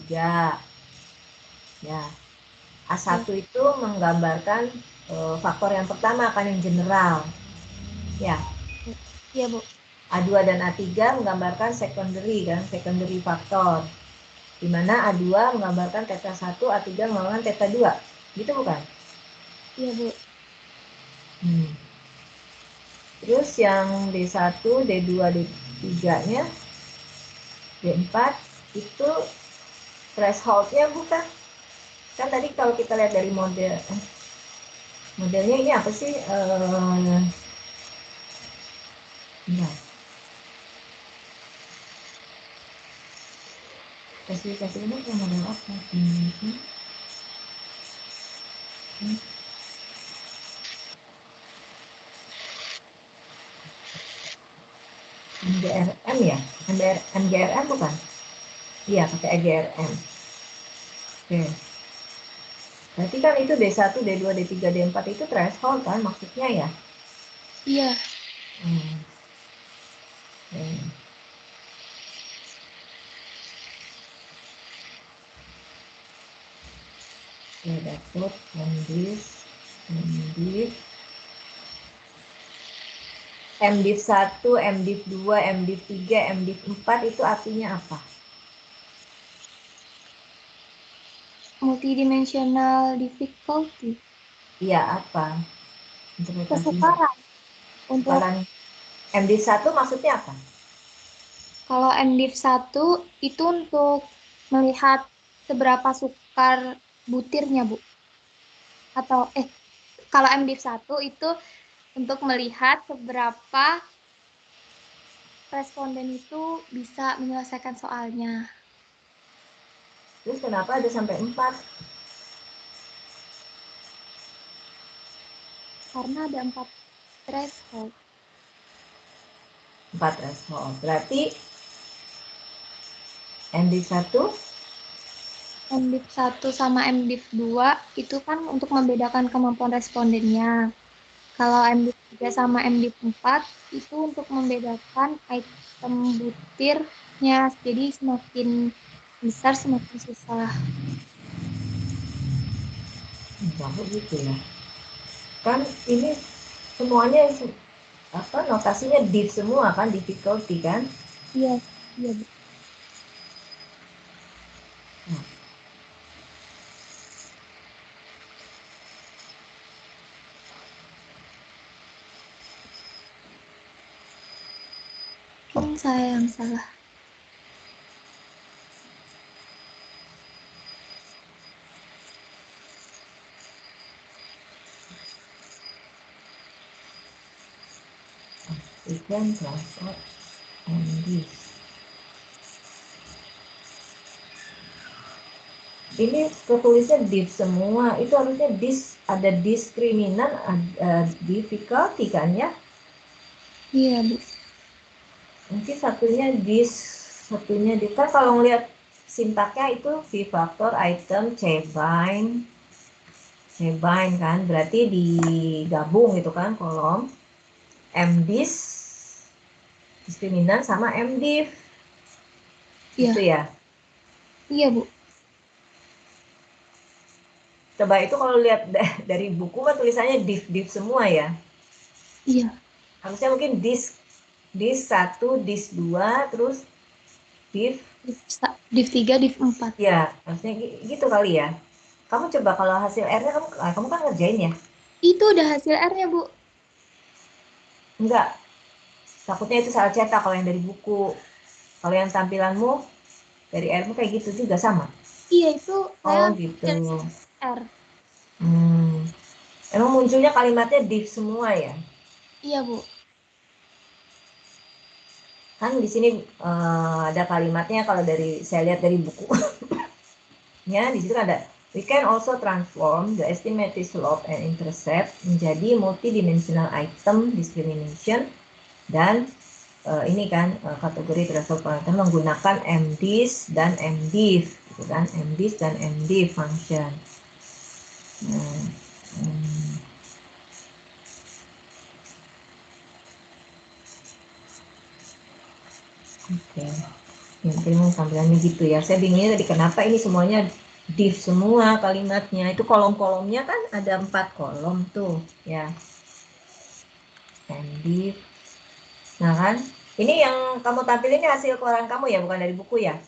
Ya. A1 itu menggambarkan faktor yang pertama kan yang general. Ya. Iya, Bu. A2 dan A3 menggambarkan secondary kan, secondary faktor. Di mana A2 menggambarkan theta 1, A3 menggambarkan theta 2. Gitu bukan? Iya, Bu. Terus yang D1, D2, D3-nya, D4 itu threshold-nya bukan? Kan tadi kalau kita lihat dari modelnya ini apa sih? Spesifikasi umum yang model apa? Ini. MGRM ya? MGRM bukan? Iya, pakai EGRM. Oke. Berarti kan itu D1, D2, D3, D4 itu threshold kan maksudnya ya? Iya. Oke. Oke, dapet MDIV, MDIV 1, MDIV 2, MDIV 3, MDIV 4 itu artinya apa? Multidimensional difficulty. Iya, apa? Interpretasinya. Kesukaran. Untuk Kesukaran MDIV 1 maksudnya apa? kalau MDiv 1 itu untuk melihat seberapa sukar butirnya, Bu. Atau kalau MDiv 1 itu untuk melihat seberapa responden itu bisa menyelesaikan soalnya. Terus kenapa ada sampai 4? Karena ada 4 threshold. 4 threshold. Berarti MDIV 1 MDiv 1 sama MDiv 2 itu kan untuk membedakan kemampuan respondennya. Kalau MDiv 3 sama MDiv 4 itu untuk membedakan item butirnya. Jadi semakin besar semakin susah. Baru gitu ya. Kan ini semuanya apa notasinya div semua kan, difficulty kan? Iya, iya, Bu. Mungkin saya yang salah. Ikan transport MDIV. Ini ketulisnya div semua, itu harusnya ada diskriminan, ada difficulty kan ya? Iya, Bu. Mungkin satunya di kan kalau ngelihat sintaknya itu V factor item C-bind kan, berarti digabung gitu kan kolom MDIS diskriminan sama MDIV. Iya. Gitu ya. Iya, Bu. Coba itu kalau lihat dari buku kan tulisannya div semua ya. Iya. Harusnya mungkin dis 1, dis 2, terus div. Div 3, div 4. Ya, harusnya gitu kali ya. Kamu coba kalau hasil R-nya kamu kan ngerjain ya? Itu udah hasil R-nya, Bu. Enggak. Takutnya itu salah cetak kalau yang dari buku. Kalau yang tampilanmu dari R-mu kayak gitu juga sama. Iya, itu saya gitu. R. Emang munculnya kalimatnya div semua ya? Iya, Bu. Kan di sini ada kalimatnya kalau dari saya lihat dari buku. Ya, di situ ada we can also transform the estimated slope and intercept menjadi multidimensional item discrimination dan ini kan kategori threshold parameter menggunakan MDIS dan MDIV gitu kan, MDIS dan MDIV function. Oke. Mungkin tampilannya gitu ya. Saya bingungnya tadi kenapa ini semuanya div semua kalimatnya. Itu kolom-kolomnya kan ada 4 kolom tuh ya. MDIV. Nah kan, ini yang kamu tampilin ini hasil keluaran kamu ya, bukan dari buku ya?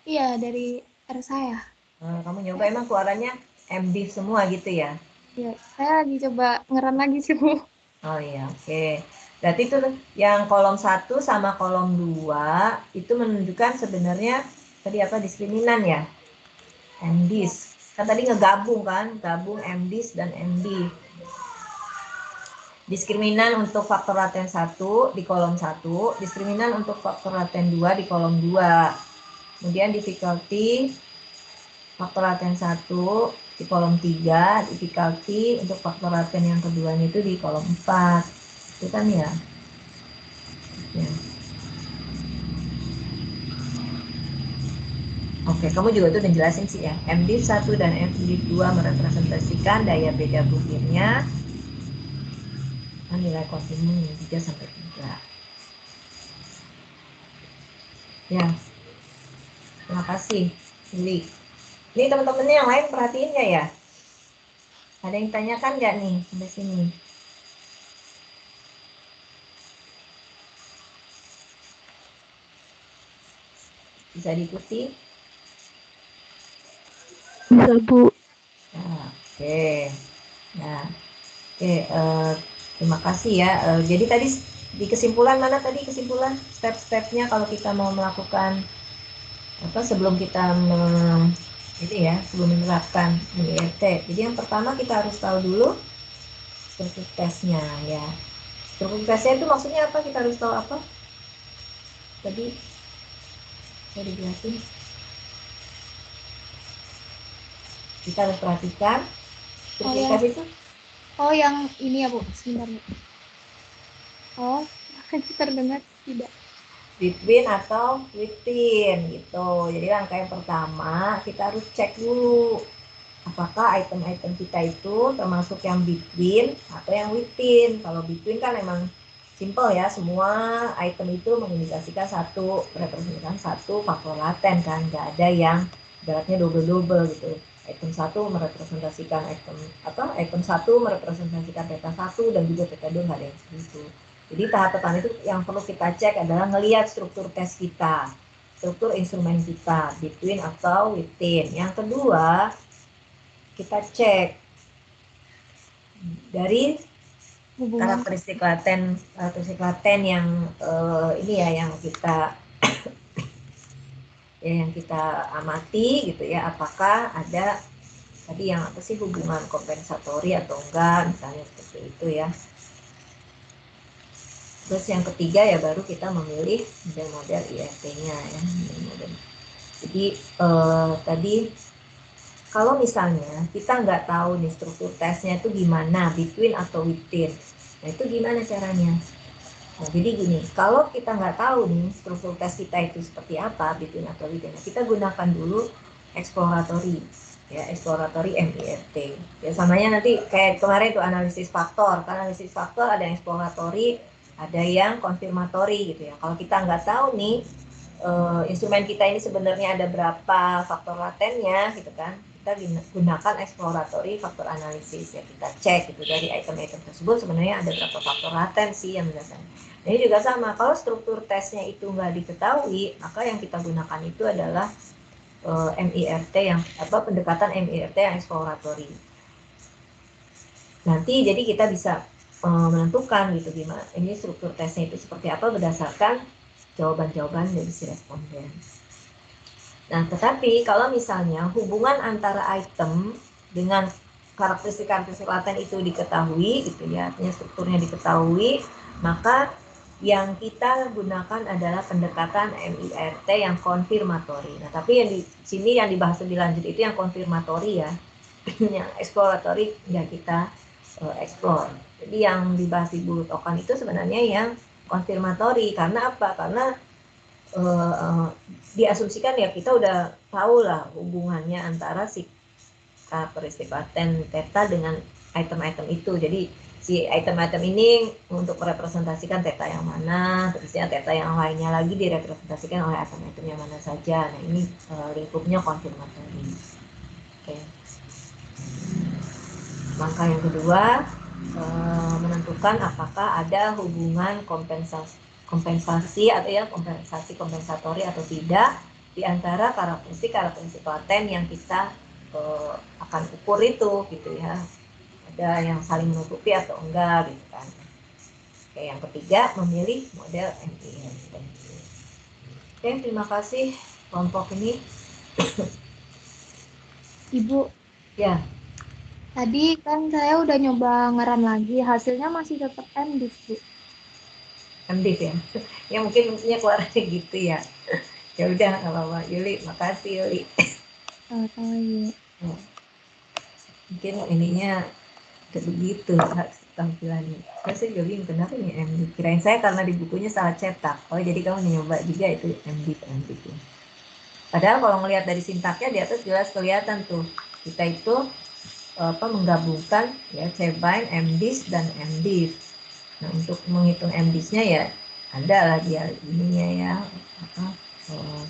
Iya, dari R saya. Kamu nyoba emang keluarannya MDIV semua gitu ya? Iya, saya lagi coba ngeran lagi sih, Bu. Oh iya, oke. Berarti itu yang kolom 1 sama kolom 2 itu menunjukkan sebenarnya tadi apa diskriminan ya? MDIS. Kan tadi ngegabung kan, gabung MDIS dan MD. Diskriminan untuk faktor laten 1 di kolom 1, diskriminan untuk faktor laten 2 di kolom 2. Kemudian difficulty faktor laten 1 di kolom 3, difficulty untuk faktor laten yang keduanya itu di kolom 4. Itu kan ya. Ya. Oke, kamu juga tuh udah jelasin sih ya. MD1 dan MD2 merepresentasikan daya beda butirnya. Nilai kontinum 3 sampai 3. Ya. Terima kasih, Lili. Ini teman-temannya yang lain perhatiin nggak ya? Ada yang tanyakan nggak nih sampai sini? Bisa diikuti? Bisa, Bu. Nah, oke. Nah, oke. Terima kasih ya. Jadi tadi di kesimpulan mana tadi kesimpulan step-stepnya kalau kita mau melakukan apa sebelum kita ini ya sebelum menerapkan MIRT. Jadi yang pertama kita harus tahu dulu struktur tesnya ya. Struktur tesnya itu maksudnya apa? Kita harus tahu apa? Tadi saya dijelasin. Kita harus perhatikan struktur tes itu. Oh, yang ini ya, Bu. Sebentar, Bu. Oh, terdengar tidak. Between atau within gitu. Jadi langkah yang pertama kita harus cek dulu apakah item-item kita itu termasuk yang between atau yang within. Kalau between kan memang simple ya, semua item itu mengindikasikan satu, representasikan satu faktor laten kan, nggak ada yang beratnya double-double gitu. Item 1 merepresentasikan item 1 merepresentasikan theta 1 dan juga theta 2 nggak ada yang seperti itu. Jadi tahap pertama itu yang perlu kita cek adalah ngelihat struktur tes kita, struktur instrumen kita, between atau within. Yang kedua, kita cek dari karakteristik laten yang ini ya yang kita amati gitu ya, apakah ada tadi yang apa sih hubungan kompensatori atau enggak misalnya seperti itu ya. Terus yang ketiga ya baru kita memilih model IRT-nya ya. Jadi tadi kalau misalnya kita nggak tahu nih struktur tesnya itu gimana, between atau within, nah itu gimana caranya? Nah jadi gini, kalau kita nggak tahu nih struktur tes kita itu seperti apa, between atau within, nah, kita gunakan dulu exploratory, ya exploratory MIRT. Ya samanya nanti kayak kemarin itu analisis faktor, analisis faktor ada yang exploratory, ada yang konfirmatori gitu ya. Kalau kita nggak tahu nih instrumen kita ini sebenarnya ada berapa faktor latennya gitu kan, kita gunakan exploratory faktor analisis ya, kita cek gitu dari item-item tersebut sebenarnya ada berapa faktor laten sih yang berdasarkan. Nah, ini juga sama, kalau struktur tesnya itu nggak diketahui maka yang kita gunakan itu adalah MIRT yang pendekatan MIRT yang exploratory. Nanti jadi kita bisa menentukan gitu gimana ini struktur tesnya itu seperti apa berdasarkan jawaban-jawaban dari si responden. Nah, tetapi kalau misalnya hubungan antara item dengan karakteristik laten itu diketahui, gitu ya, artinya strukturnya diketahui, maka yang kita gunakan adalah pendekatan MIRT yang konfirmatori. Nah, tapi yang di sini yang dibahas lebih lanjut itu yang konfirmatori ya, yang eksploratory nggak kita explore. Jadi yang dibahas di buku token itu sebenarnya yang konfirmatori. Karena apa? Karena diasumsikan ya kita udah tahu lah hubungannya antara si karakteristik laten theta dengan item-item itu. Jadi si item-item ini untuk merepresentasikan theta yang mana, terusnya theta yang lainnya lagi direpresentasikan oleh item-item yang mana saja. Nah ini lingkupnya konfirmatori. Oke. Langkah yang kedua menentukan apakah ada hubungan kompensasi atau ya kompensatori atau tidak di antara karakteristik laten yang kita akan ukur itu gitu ya, ada yang saling menutupi atau enggak gitu kan. Oke, yang ketiga memilih model MIRT. Oke, terima kasih kelompok ini. Ibu, Ya, tadi kan saya udah nyoba ngeran lagi, hasilnya masih tetap MDiv, Bu. MDiv ya. Ya mungkin keluarnya gitu ya. Ya udah kalau Mbak Yuli, makasih Yuli. Sama-sama Ibu. Mungkin ininya kayak begitu tampilannya. Saya juga bingung kenapa ini MD. Kirain saya karena di bukunya salah cetak. Oh jadi kamu nyoba juga itu MD nanti. Padahal kalau ngelihat dari sintaknya di atas jelas kelihatan tuh kita itu menggabungkan ya cbind, mdisk dan mdiv. Nah untuk menghitung mdisk-nya ya ada lah dia ininya ya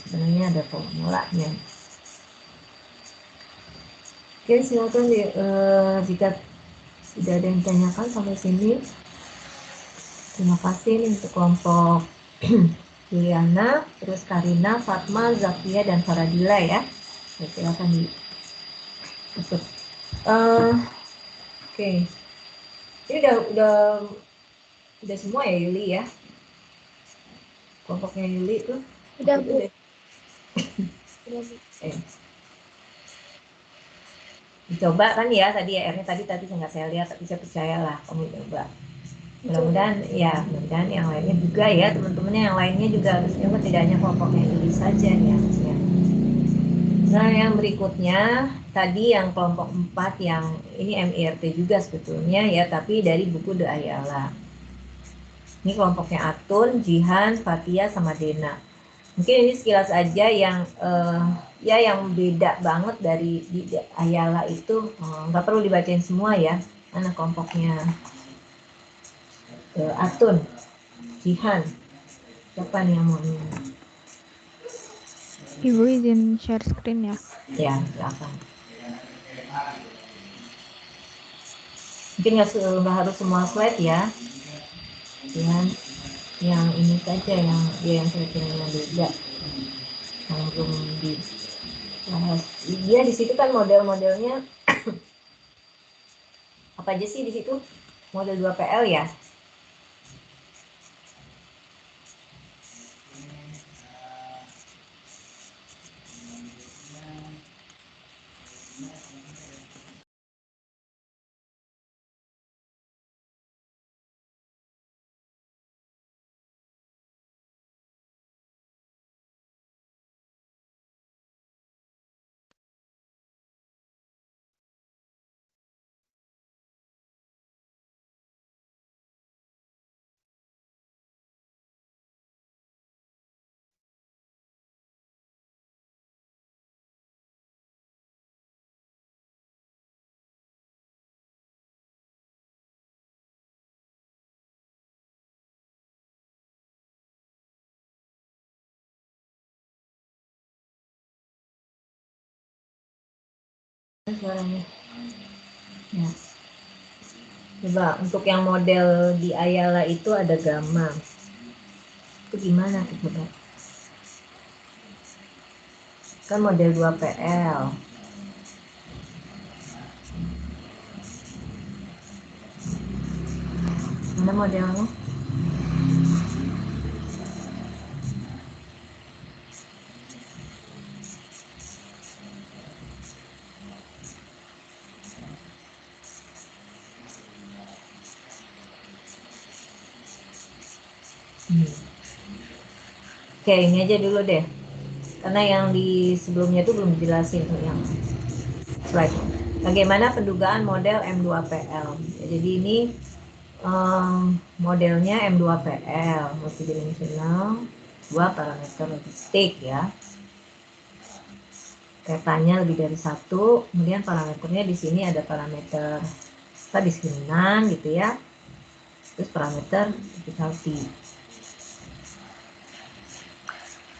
sebenarnya ada formulanya. Oke silakan jika tidak ada yang ditanyakan sampai sini. Terima kasih nih untuk kelompok Juliana, terus Karina, Fatma, Zakia, dan Faradila ya. Silakan diikut. Oke. Ini udah semua ya Yuli ya? Kelompoknya Yuli tuh. Udah Bu. Udah Bu. Dicoba kan ya tadi ya R-nya tadi nggak saya lihat tapi saya percayalah kamu coba. Mudah-mudahan mudah-mudahan yang lainnya juga ya teman-temannya yang lainnya juga harus nyoba, tidak hanya kelompoknya Yuli saja nih harusnya. Nah yang berikutnya tadi yang kelompok 4 yang ini MIRT juga sebetulnya ya tapi dari buku The Ayala. Ini kelompoknya Atun, Jihan, Fatia, sama Dena. Mungkin ini sekilas aja yang yang beda banget dari di Ayala itu nggak perlu dibacain semua ya. Mana kelompoknya Atun, Jihan, siapa nih yang mau ini? Ibu izin share screen ya. Ya, silakan. Mungkin nggak harus semua slide ya. Yang ini saja yang dia yang kira-kira beda. Yang belum dibahas. Dia di situ kan model-modelnya apa aja sih di situ? Model 2PL ya? Suaranya. Ya. Coba untuk yang model di Ayala itu ada gamma. Itu gimana tuh coba? Kan model 2PL. Mana modelnya? Oke, ini aja dulu deh. Karena yang di sebelumnya itu belum dijelasin tuh yang slide. Bagaimana pendugaan model M2PL. Jadi ini modelnya M2PL, multidimensional, 2 parameter logistik ya. Petanya lebih dari satu, kemudian parameternya di sini ada parameter diskriminan gitu ya. Terus parameter difficulty.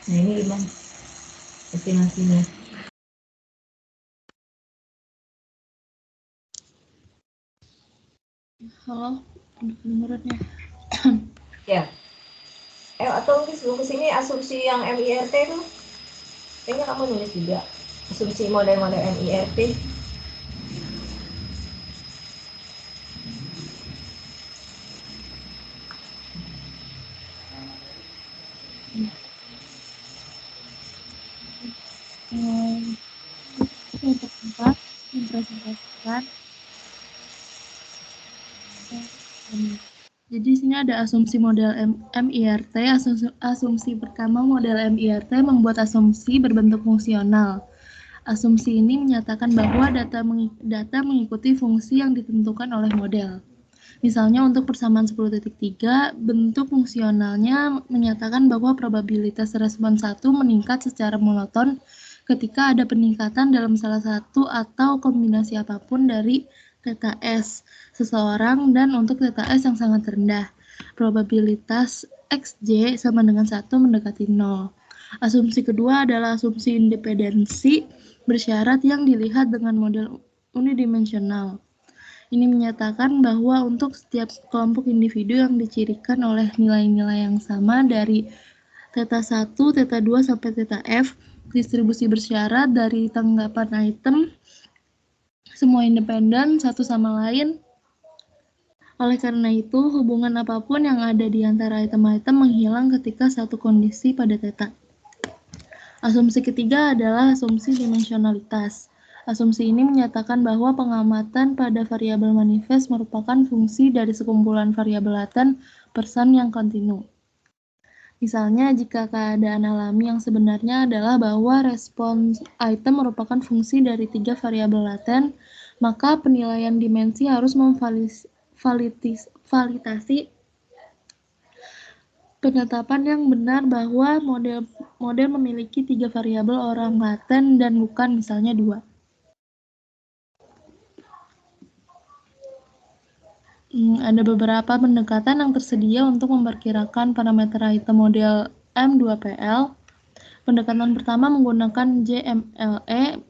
Nah ini gimana estimasinya? Halo, kedengeran ya? Ya. Atau mungkin sebelum kesini asumsi yang MIRT itu kayaknya kamu nulis juga asumsi model-model MIRT. Untuk tempat mempresentasikan Jadi di sini ada asumsi model MIRT. Asumsi pertama model MIRT membuat asumsi berbentuk fungsional. Asumsi ini menyatakan bahwa data mengikuti fungsi yang ditentukan oleh model. Misalnya untuk persamaan 10.3, bentuk fungsionalnya menyatakan bahwa probabilitas respon 1 meningkat secara monoton ketika ada peningkatan dalam salah satu atau kombinasi apapun dari theta S seseorang, dan untuk theta S yang sangat rendah, probabilitas XJ sama dengan 1 mendekati 0. Asumsi kedua adalah asumsi independensi bersyarat yang dilihat dengan model unidimensional. Ini menyatakan bahwa untuk setiap kelompok individu yang dicirikan oleh nilai-nilai yang sama dari theta 1, theta 2, sampai theta F, distribusi bersyarat dari tanggapan item, semua independen satu sama lain. Oleh karena itu, hubungan apapun yang ada di antara item-item menghilang ketika satu kondisi pada theta. Asumsi ketiga adalah asumsi dimensionalitas. Asumsi ini menyatakan bahwa pengamatan pada variabel manifest merupakan fungsi dari sekumpulan variabel laten persen yang kontinu. Misalnya, jika keadaan alami yang sebenarnya adalah bahwa respons item merupakan fungsi dari 3 variabel laten, maka penilaian dimensi harus memvalidasi penetapan yang benar bahwa model memiliki 3 variabel orang laten dan bukan misalnya 2. Ada beberapa pendekatan yang tersedia untuk memperkirakan parameter item model M2PL. Pendekatan pertama menggunakan JMLE.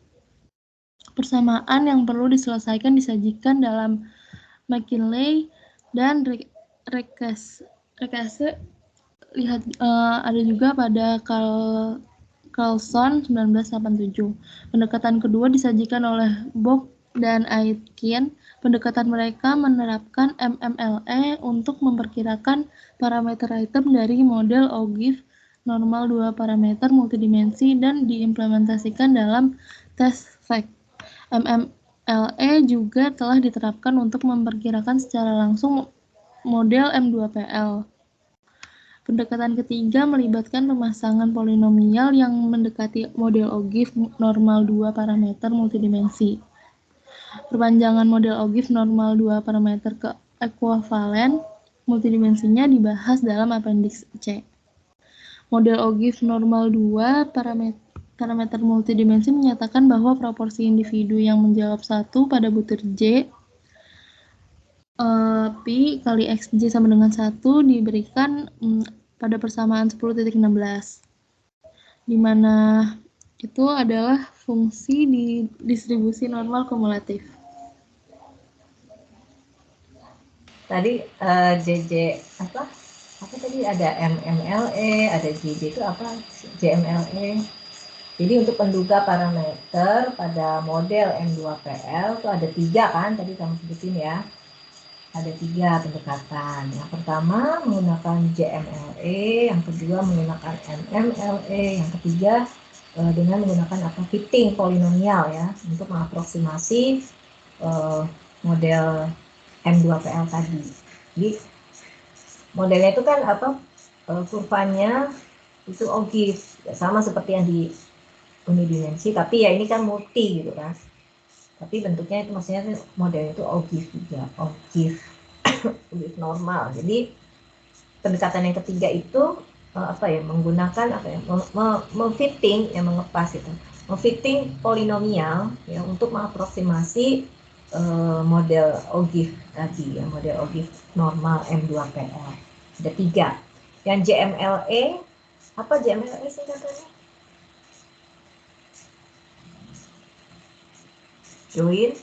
Persamaan yang perlu diselesaikan disajikan dalam McKinley dan Rekese. Lihat ada juga pada Carlson 1987. Pendekatan kedua disajikan oleh Bock dan Aitken. Pendekatan mereka menerapkan MMLE untuk memperkirakan parameter item dari model OGIF normal 2 parameter multidimensi dan diimplementasikan dalam test fact. MMLE juga telah diterapkan untuk memperkirakan secara langsung model M2PL. Pendekatan ketiga melibatkan pemasangan polinomial yang mendekati model OGIF normal 2 parameter multidimensi. Perpanjangan model OGIF normal 2 parameter ke ekuivalen multidimensinya dibahas dalam appendix C. Model OGIF normal 2 parameter multidimensi menyatakan bahwa proporsi individu yang menjawab 1 pada butir J Pi kali XJ sama dengan 1 diberikan pada persamaan 10.16, di mana itu adalah fungsi di distribusi normal kumulatif. Tadi JJ apa tadi ada MMLE, ada JJ itu apa? JMLE. Jadi untuk menduga parameter pada model M2PL itu ada 3 kan, tadi kamu sebutin ya. Ada 3 pendekatan. Yang pertama menggunakan JMLE, yang kedua menggunakan MMLE, yang ketiga dengan menggunakan fitting polinomial ya untuk mengaproksimasi model M2PL tadi. Jadi modelnya itu kan kurvanya itu OGIF, sama seperti yang di unidimensi, tapi ya ini kan multi gitu kan. Tapi bentuknya itu maksudnya modelnya itu OGIF juga, OGIF normal. Jadi pendekatan yang ketiga itu menggunakan memfitting, yang mengepas itu, memfitting polinomial ya untuk mengaproksimasi model OGIF tadi ya, model OGIF normal M2PL. Ada 3. Yang JMLE, apa JMLE singkatannya? Join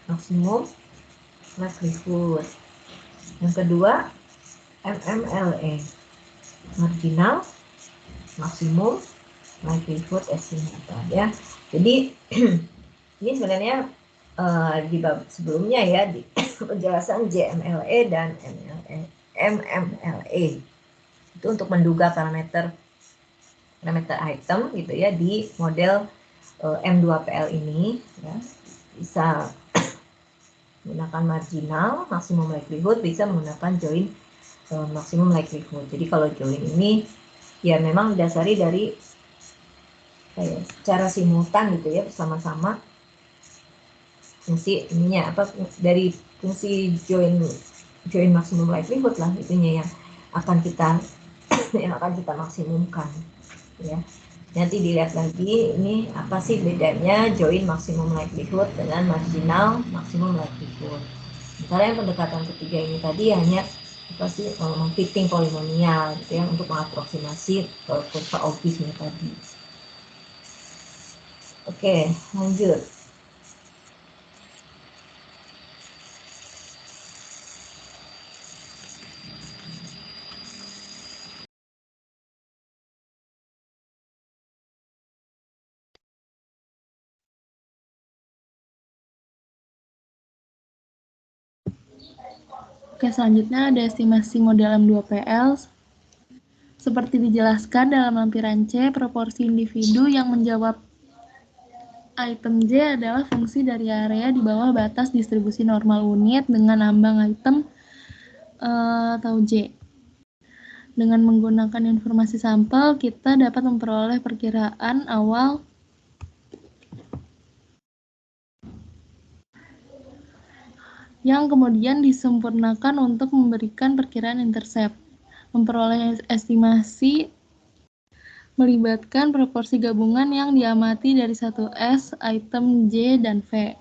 maksimum likelihood. Yang kedua MMLE, marginal maksimum likelihood estimator ya. Jadi ini sebenarnya di bab sebelumnya ya, di penjelasan JMLE dan MMLE itu untuk menduga parameter item gitu ya di model M2PL ini ya, bisa menggunakan marginal, maksimum likelihood, bisa menggunakan join maksimum likelihood. Jadi kalau join ini ya memang didasari dari secara simultan gitu ya, bersama-sama fungsi ininya apa dari fungsi join maksimum likelihood lah itunya yang akan kita maksimumkan ya. Nanti dilihat lagi ini apa sih bedanya join maksimum likelihood dengan marginal maksimum likelihood. Misalnya yang pendekatan ketiga ini tadi hanya apa sih fitting polinomial gitu ya, untuk mengaproksimasi kurva obvisnya tadi. Oke, lanjut. Oke, selanjutnya ada estimasi model M2PL. Seperti dijelaskan dalam lampiran C, proporsi individu yang menjawab item J adalah fungsi dari area di bawah batas distribusi normal unit dengan ambang item atau J. Dengan menggunakan informasi sampel, kita dapat memperoleh perkiraan awal yang kemudian disempurnakan untuk memberikan perkiraan intercept. Memperoleh estimasi melibatkan proporsi gabungan yang diamati dari satu S, item J, dan V.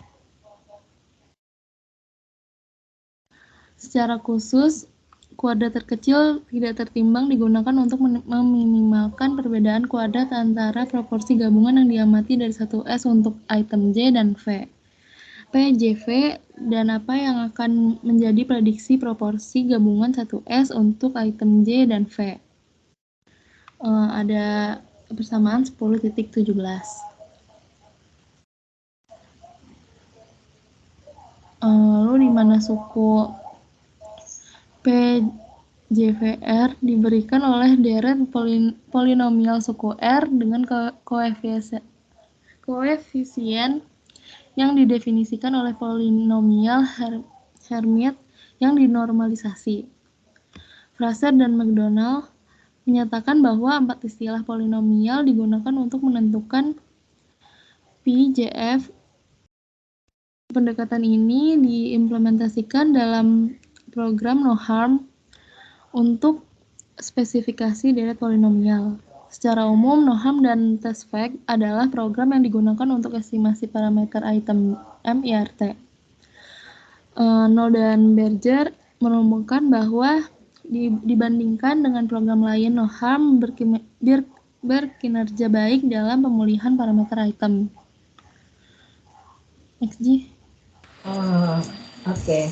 Secara khusus, kuadrat terkecil tidak tertimbang digunakan untuk meminimalkan perbedaan kuadrat antara proporsi gabungan yang diamati dari satu S untuk item J dan V. PJV dan apa yang akan menjadi prediksi proporsi gabungan 1S untuk item J dan V. Ada persamaan 10.17. Lalu di mana suku PJVR diberikan oleh deret polinomial suku R dengan koefisien yang didefinisikan oleh polinomial Hermite yang dinormalisasi. Fraser dan McDonald menyatakan bahwa 4 istilah polinomial digunakan untuk menentukan PJF. Pendekatan ini diimplementasikan dalam program No-Harm untuk spesifikasi deret polinomial. Secara umum, No-Harm dan TestFact adalah program yang digunakan untuk estimasi parameter item MIRT. Knoll dan Berger menemukan bahwa dibandingkan dengan program lain, No-Harm berkinerja baik dalam pemulihan parameter item. Next, G. Oke.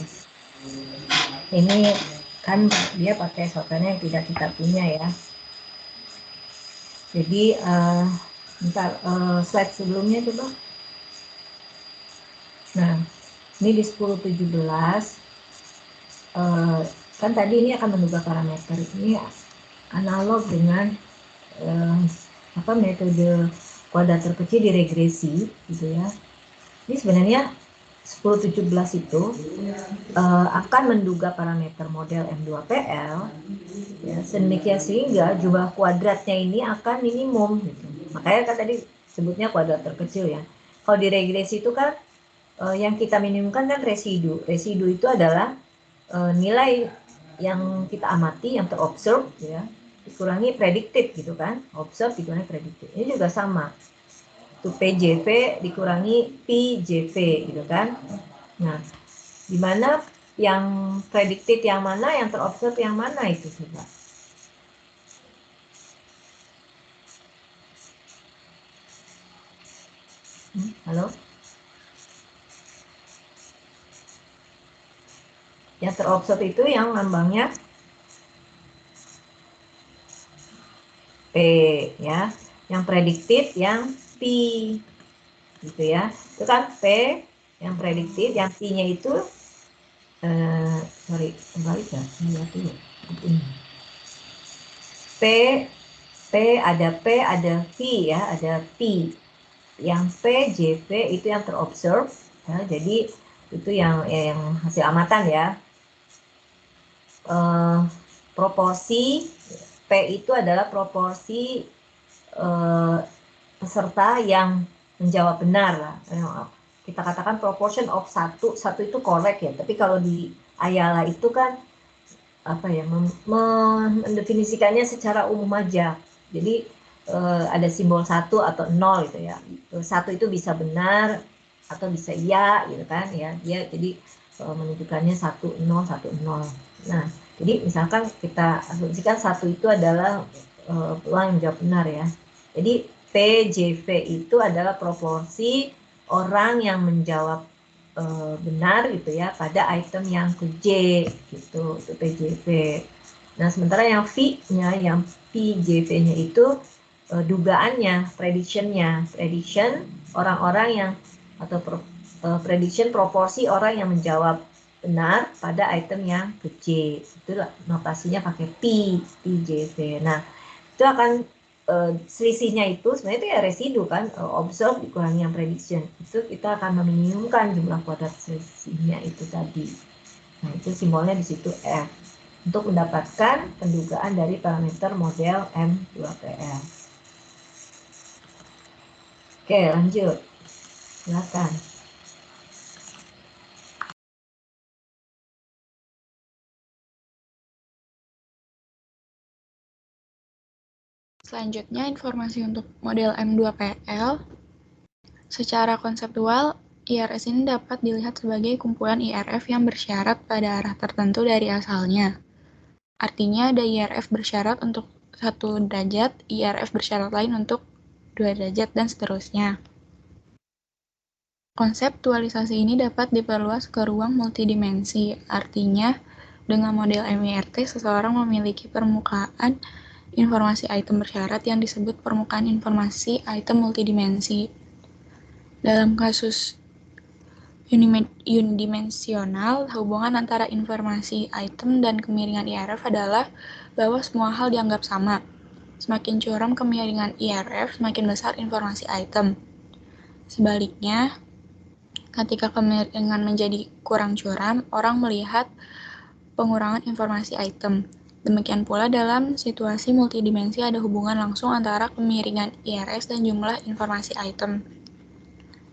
Ini kan dia pakai software yang tidak kita punya ya. Jadi slide sebelumnya coba. Nah, ini di 10.17 kan tadi ini akan menduga parameter. Ini analog dengan metode kuadrat terkecil di regresi gitu ya. Ini sebenarnya 10.17 itu akan menduga parameter model M2PL ya, sedemikian sehingga jumlah kuadratnya ini akan minimum gitu. Makanya kan tadi sebutnya kuadrat terkecil ya. Kalau di regresi itu kan yang kita minimumkan kan residu. Residu itu adalah nilai yang kita amati, yang terobserve ya, dikurangi predicted gitu kan. Observe dikurangi predicted. Ini juga sama. Itu PJV dikurangi PJV gitu kan. Nah, di mana yang predicted yang mana, yang terobserve yang mana itu coba. Halo? Yang terobserve itu yang lambangnya P ya. Yang predicted yang P gitu ya. Itu kan P yang predicted, yang P-nya itu kembali ya, lihat dulu. Ada P, ada V ya, ada P. Yang P, JV itu yang terobserve ya, jadi Itu yang hasil amatan ya. Proporsi P itu adalah proporsi peserta yang menjawab benar lah. Kita katakan proportion of satu itu correct ya. Tapi kalau di Ayala itu kan apa ya, mendefinisikannya secara umum aja. Jadi ada simbol 1 atau 0 gitu ya. 1 itu bisa benar atau bisa iya gitu kan ya. Dia jadi menunjukkannya 1 0 1 0. Nah, jadi misalkan kita asumsikan 1 itu adalah peluang yang menjawab benar ya. Jadi PJV itu adalah proporsi orang yang menjawab benar gitu ya pada item yang ke J gitu, itu PJV. Nah, sementara yang V-nya, yang PJV-nya itu dugaannya, prediction orang-orang yang atau prediction proporsi orang yang menjawab benar pada item yang ke J. Itu notasinya pakai PJV. Nah, itu akan selisihnya itu sebenarnya itu ya residu kan, observe dikurangi yang prediction, itu kita akan meminimumkan jumlah kuadrat selisihnya itu tadi. Nah, itu simbolnya di situ F untuk mendapatkan pendugaan dari parameter model M2PL. Oke, lanjut, silakan. Selanjutnya, informasi untuk model M2PL. Secara konseptual, IRS ini dapat dilihat sebagai kumpulan IRF yang bersyarat pada arah tertentu dari asalnya. Artinya ada IRF bersyarat untuk 1 derajat, IRF bersyarat lain untuk 2 derajat, dan seterusnya. Konseptualisasi ini dapat diperluas ke ruang multidimensi, artinya dengan model MIRT seseorang memiliki permukaan informasi item bersyarat yang disebut permukaan informasi item multidimensi. Dalam kasus unidimensional, hubungan antara informasi item dan kemiringan IRF adalah bahwa semua hal dianggap sama. Semakin curam kemiringan IRF, semakin besar informasi item. Sebaliknya, ketika kemiringan menjadi kurang curam, orang melihat pengurangan informasi item. Demikian pula dalam situasi multidimensi ada hubungan langsung antara kemiringan IRS dan jumlah informasi item.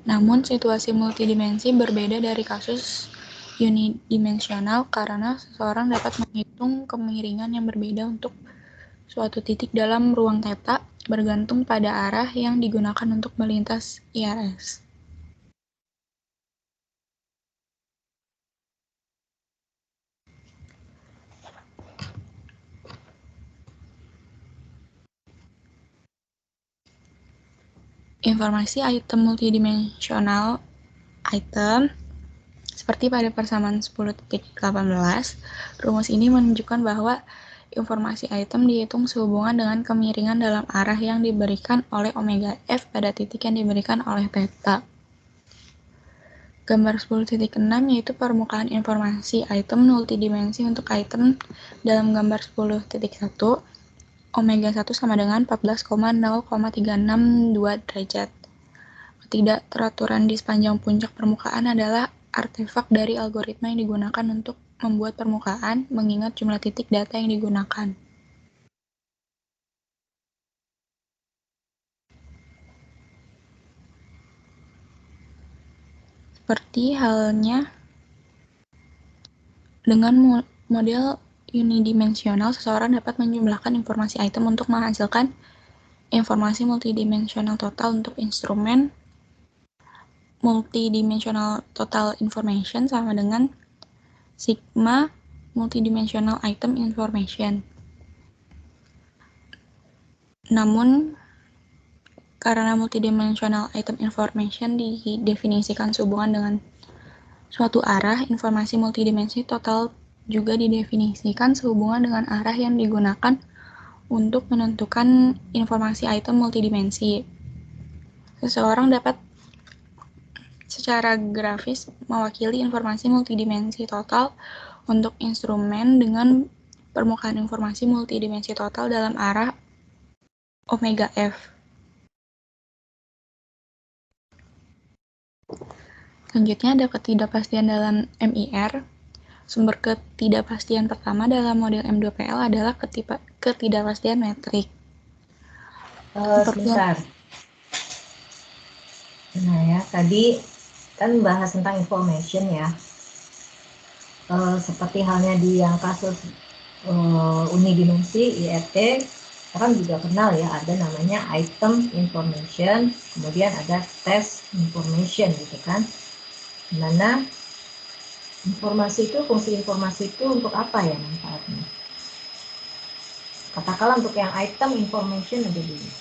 Namun situasi multidimensi berbeda dari kasus unidimensional karena seseorang dapat menghitung kemiringan yang berbeda untuk suatu titik dalam ruang theta bergantung pada arah yang digunakan untuk melintas IRS. Informasi item multidimensional item seperti pada persamaan 10.18, rumus ini menunjukkan bahwa informasi item dihitung sehubungan dengan kemiringan dalam arah yang diberikan oleh omega F pada titik yang diberikan oleh theta. Gambar 10.6 yaitu permukaan informasi item multidimensi untuk item dalam gambar 10.1. Omega 1 sama dengan 14,0362 derajat. Ketidakteraturan di sepanjang puncak permukaan adalah artefak dari algoritma yang digunakan untuk membuat permukaan, mengingat jumlah titik data yang digunakan. Seperti halnya dengan model unidimensional, seseorang dapat menjumlahkan informasi item untuk menghasilkan informasi multidimensional total untuk instrumen multidimensional total information sama dengan sigma multidimensional item information. Namun, karena multidimensional item information didefinisikan sehubungan dengan suatu arah, informasi multidimensi total juga didefinisikan sehubungan dengan arah yang digunakan untuk menentukan informasi item multidimensi. Seseorang dapat secara grafis mewakili informasi multidimensi total untuk instrumen dengan permukaan informasi multidimensi total dalam arah omega F. Selanjutnya ada ketidakpastian dalam MIR. Sumber ketidakpastian pertama dalam model M2PL adalah ketidakpastian metrik. Sebentar. Nah ya, tadi kan bahas tentang information ya. Seperti halnya di yang kasus unidimensi IRT, kita kan juga kenal ya, ada namanya item information, kemudian ada test information gitu kan. Dimana informasi itu, fungsi informasi itu untuk apa ya manfaatnya? Katakanlah untuk yang item information aja dulu.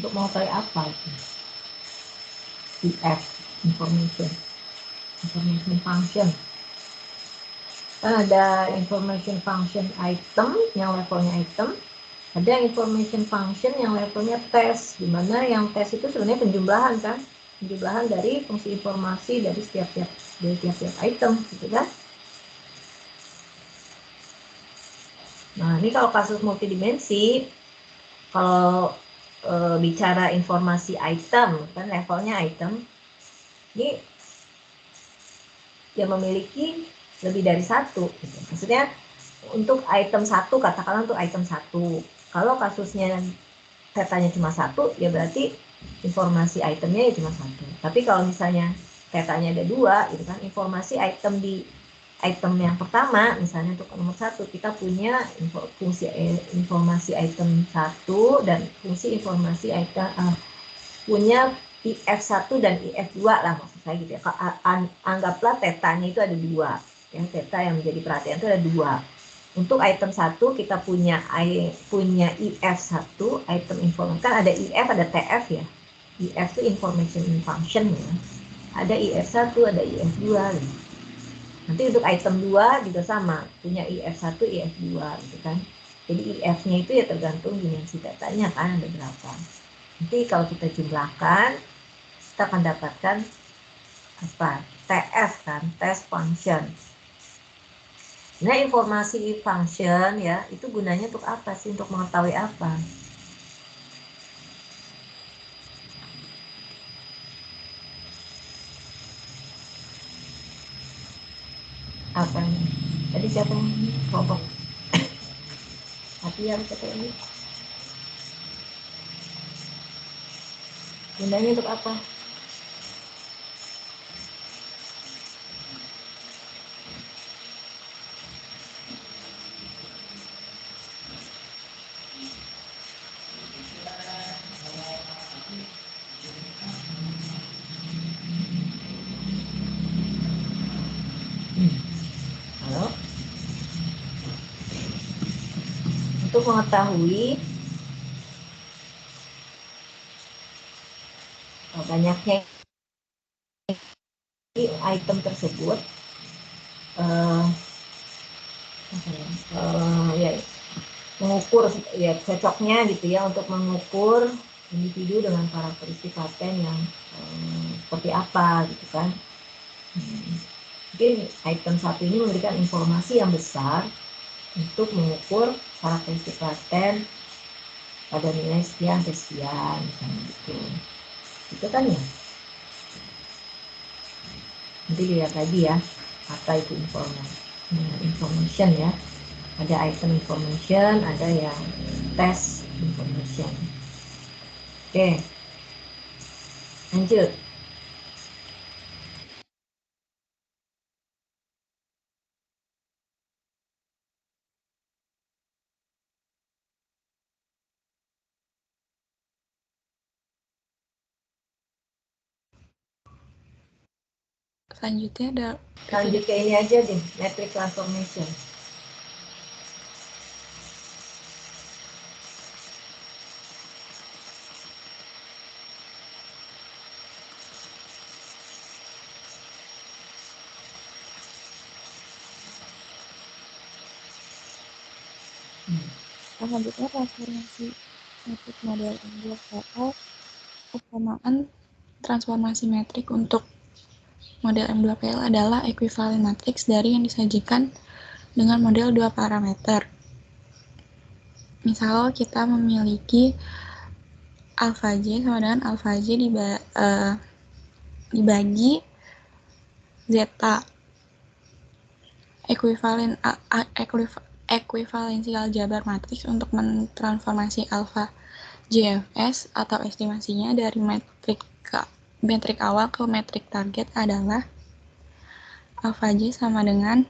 Untuk mengetahui apa itu? IF, information function. Kan ada information function item yang levelnya item, ada information function yang levelnya test, di mana yang test itu sebenarnya penjumlahan kan, penjumlahan dari fungsi informasi dari tiap-tiap item gitu kan. Nah ini kalau kasus multidimensi, kalau bicara informasi item kan levelnya item, ini dia memiliki lebih dari satu gitu. Maksudnya untuk item 1, katakanlah untuk item 1, kalau kasusnya petanya cuma 1, ya berarti informasi itemnya ya cuma 1. Tapi kalau misalnya petanya ada 2 gitu kan, informasi item di item yang pertama, misalnya untuk nomor 1 kita punya fungsi informasi item 1 dan fungsi informasi item punya IF1 dan IF2 lah maksud saya gitu ya. Anggaplah tetanya itu ada 2. Ya, teta yang menjadi perhatian itu ada 2. Untuk item 1 kita punya IF1, item information. Kan ada IF, ada TF ya. IF itu information function ya. Ada IF1, ada IF2 gitu. Nanti untuk item 2 juga sama, punya IF1, IF2 gitu kan. Jadi IF-nya itu ya tergantung dimensi tetanya kan ada berapa. Nanti kalau kita jumlahkan, kita akan dapatkan apa? TF kan, test function. Nah, informasi function ya, itu gunanya untuk apa sih? Untuk mengetahui apa? Apa ini? Tadi siapa yang kelompok? Tapi yang siapa ini? Gunanya untuk apa? Halo? Untuk mengetahui banyaknya item tersebut, ya mengukur ya cocoknya gitu ya untuk mengukur individu dengan karakteristik laten yang seperti apa gitu kan. Mungkin item 1 ini memberikan informasi yang besar untuk mengukur karakteristik laten pada nilai sekian ke sekian gitu. Itu kan ya. Nanti dilihat lagi ya apa itu information ya. Ada item information, ada yang test information. Oke, lanjut. Selanjutnya ada Lanjut ke ini aja deh, metric transformation. selanjutnya transformasi metrik model M2PL. Persamaan transformasi metrik untuk model M2PL adalah ekuivalen matriks dari yang disajikan dengan model 2 parameter. Misal kita memiliki alpha J sama dengan alpha J dibagi zeta. Ekuivalensi aljabar matriks untuk mentransformasi alfa JFS atau estimasinya dari metrik awal ke metrik target adalah alfa J sama dengan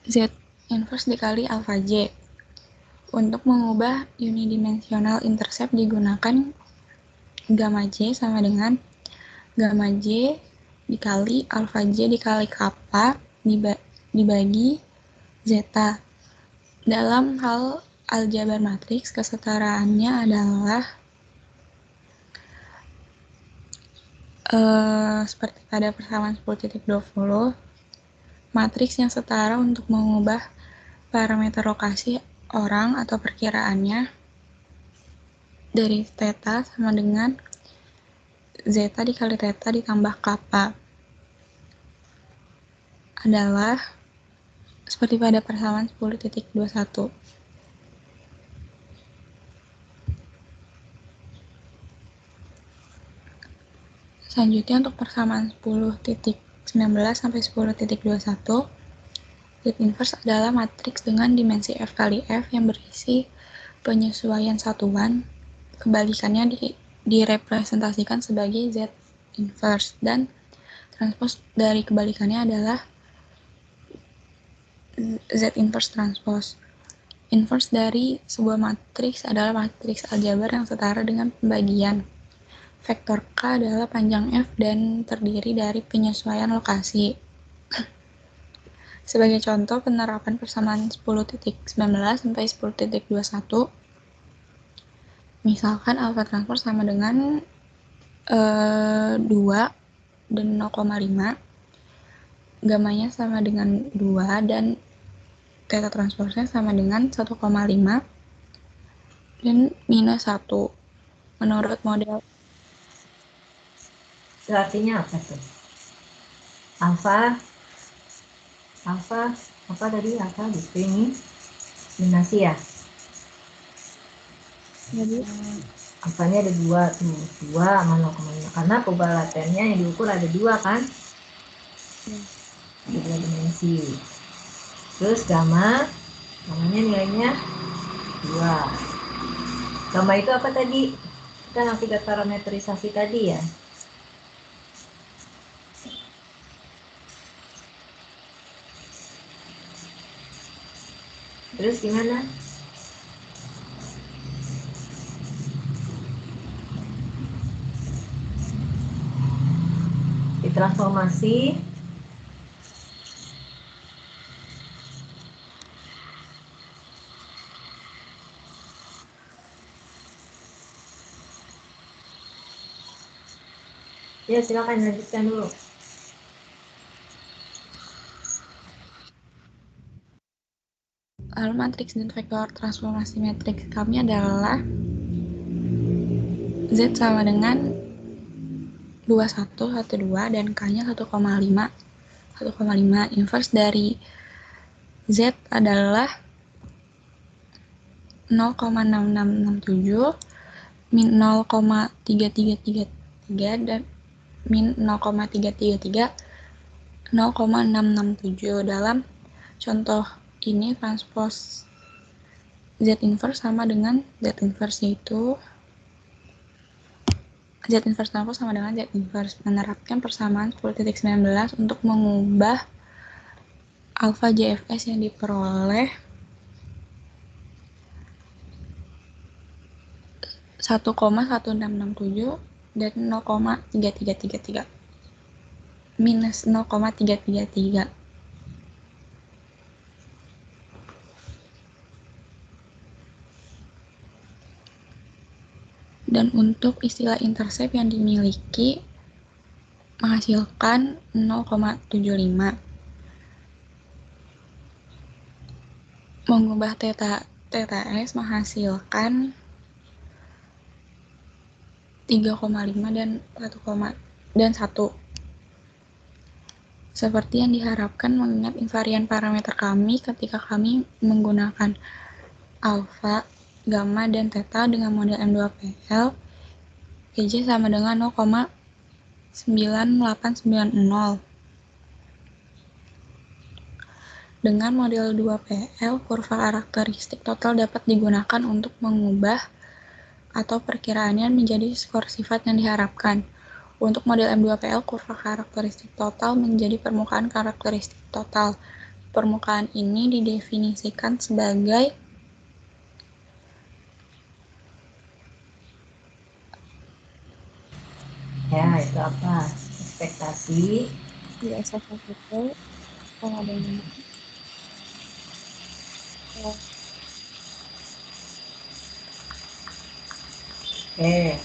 Z inverse dikali alfa J. Untuk mengubah unidimensional intercept digunakan gamma J sama dengan gamma J dikali alfa J dikali kappa dibagi zeta. Dalam hal aljabar matriks, kesetaraannya adalah seperti pada persamaan 10.20, matriks yang setara untuk mengubah parameter lokasi orang atau perkiraannya dari theta sama dengan zeta dikali theta ditambah kappa adalah seperti pada persamaan 10.21. Selanjutnya untuk persamaan 10.19 sampai 10.21, Z inverse adalah matriks dengan dimensi F kali F yang berisi penyesuaian satuan. Kebalikannya direpresentasikan sebagai Z inverse, dan transpose dari kebalikannya adalah Z inverse transpose. Inverse dari sebuah matriks adalah matriks aljabar yang setara dengan pembagian. Vektor K adalah panjang F dan terdiri dari penyesuaian lokasi. Sebagai contoh penerapan persamaan 10.19 sampai 10.21, misalkan alfa transpose sama dengan 2 dan 0,5, gamanya sama dengan 2 dan theta transpose-nya sama dengan 1,5 dan minus 1. Menurut model Itu artinya apa tuh? Alfa apa tadi? Alfa diskriminasi ya? Jadi Alfanya ada 2 tuh, 2 sama 0,5, karena perubahan latennya yang diukur ada 2 kan? Ada 2 dimensi. Terus gamanya nilainya 2. Gamma itu apa tadi? Kita akibat parametrisasi tadi ya. Terus gimana? Ditransformasi ya, silakan lanjutkan dulu. Lalu matriks dan vektor transformasi matriks kami adalah Z sama dengan 2112 dan K-nya 1,5. Inverse dari Z adalah 0,6667 min 0,3333 dan min 0,333 0,667. Dalam contoh ini transpose Z inverse sama dengan Z inverse, yaitu Z inverse transpose sama dengan Z inverse. Menerapkan persamaan 10.19 untuk mengubah alfa JFS yang diperoleh 1,1667 dan 0,3333 minus 0,333. Dan untuk istilah intercept yang dimiliki menghasilkan 0,75. Mengubah TTS menghasilkan 3,5 dan 1. Seperti yang diharapkan mengingat invarian parameter kami ketika kami menggunakan alfa gamma, dan theta dengan model M2PL, PJ sama dengan 0,9890. Dengan model 2PL, kurva karakteristik total dapat digunakan untuk mengubah atau perkiraannya menjadi skor sifat yang diharapkan. Untuk model M2PL, kurva karakteristik total menjadi permukaan karakteristik total. Permukaan ini didefinisikan sebagai ya itu apa? Ekspektasi ISFP pengadaan. Oke.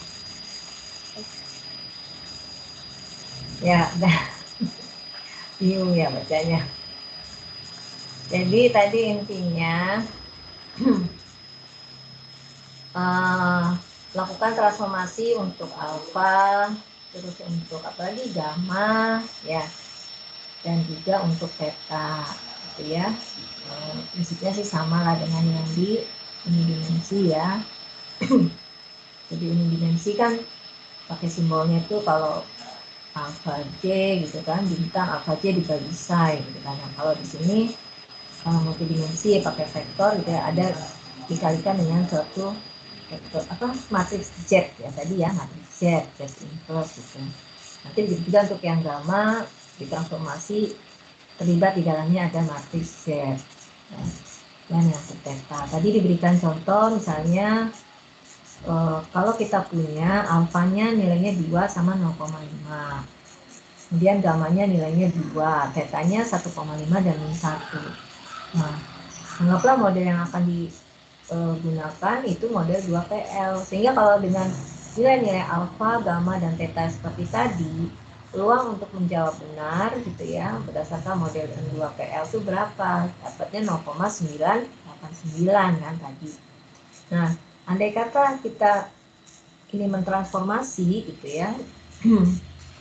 Ya, udah bingung ya bacanya. Jadi tadi intinya lakukan transformasi untuk alfa, terus untuk apalagi gamma, ya, dan juga untuk theta, gitu ya. Prinsipnya sih sama lah dengan yang di unidimensi ya. Jadi unidimensi kan pakai simbolnya itu kalau alpha J gitu kan, bintang alpha J dibagi psi gitu kan. Nah, kalau di sini kalau multidimensi pakai vektor gitu ya, ada dikalikan dengan suatu vektor apa matriks Z ya tadi ya, matriks Z inverse gitu. Nanti juga untuk yang gamma ditransformasi terlibat di dalamnya ada matriks Z. Dan yang theta tadi diberikan contoh misalnya kalau kita punya alfanya nilainya 2 sama 0,5, kemudian gamanya nilainya 2, tetanya 1,5 dan 1. Nah, anggaplah model yang akan digunakan itu model 2PL, sehingga kalau dengan nilai-nilai alfa, gamma, dan theta seperti tadi, peluang untuk menjawab benar gitu ya berdasarkan model N2PL itu berapa? Dapatnya 0,989 kan tadi. Nah, andai kata kita ini mentransformasi gitu ya,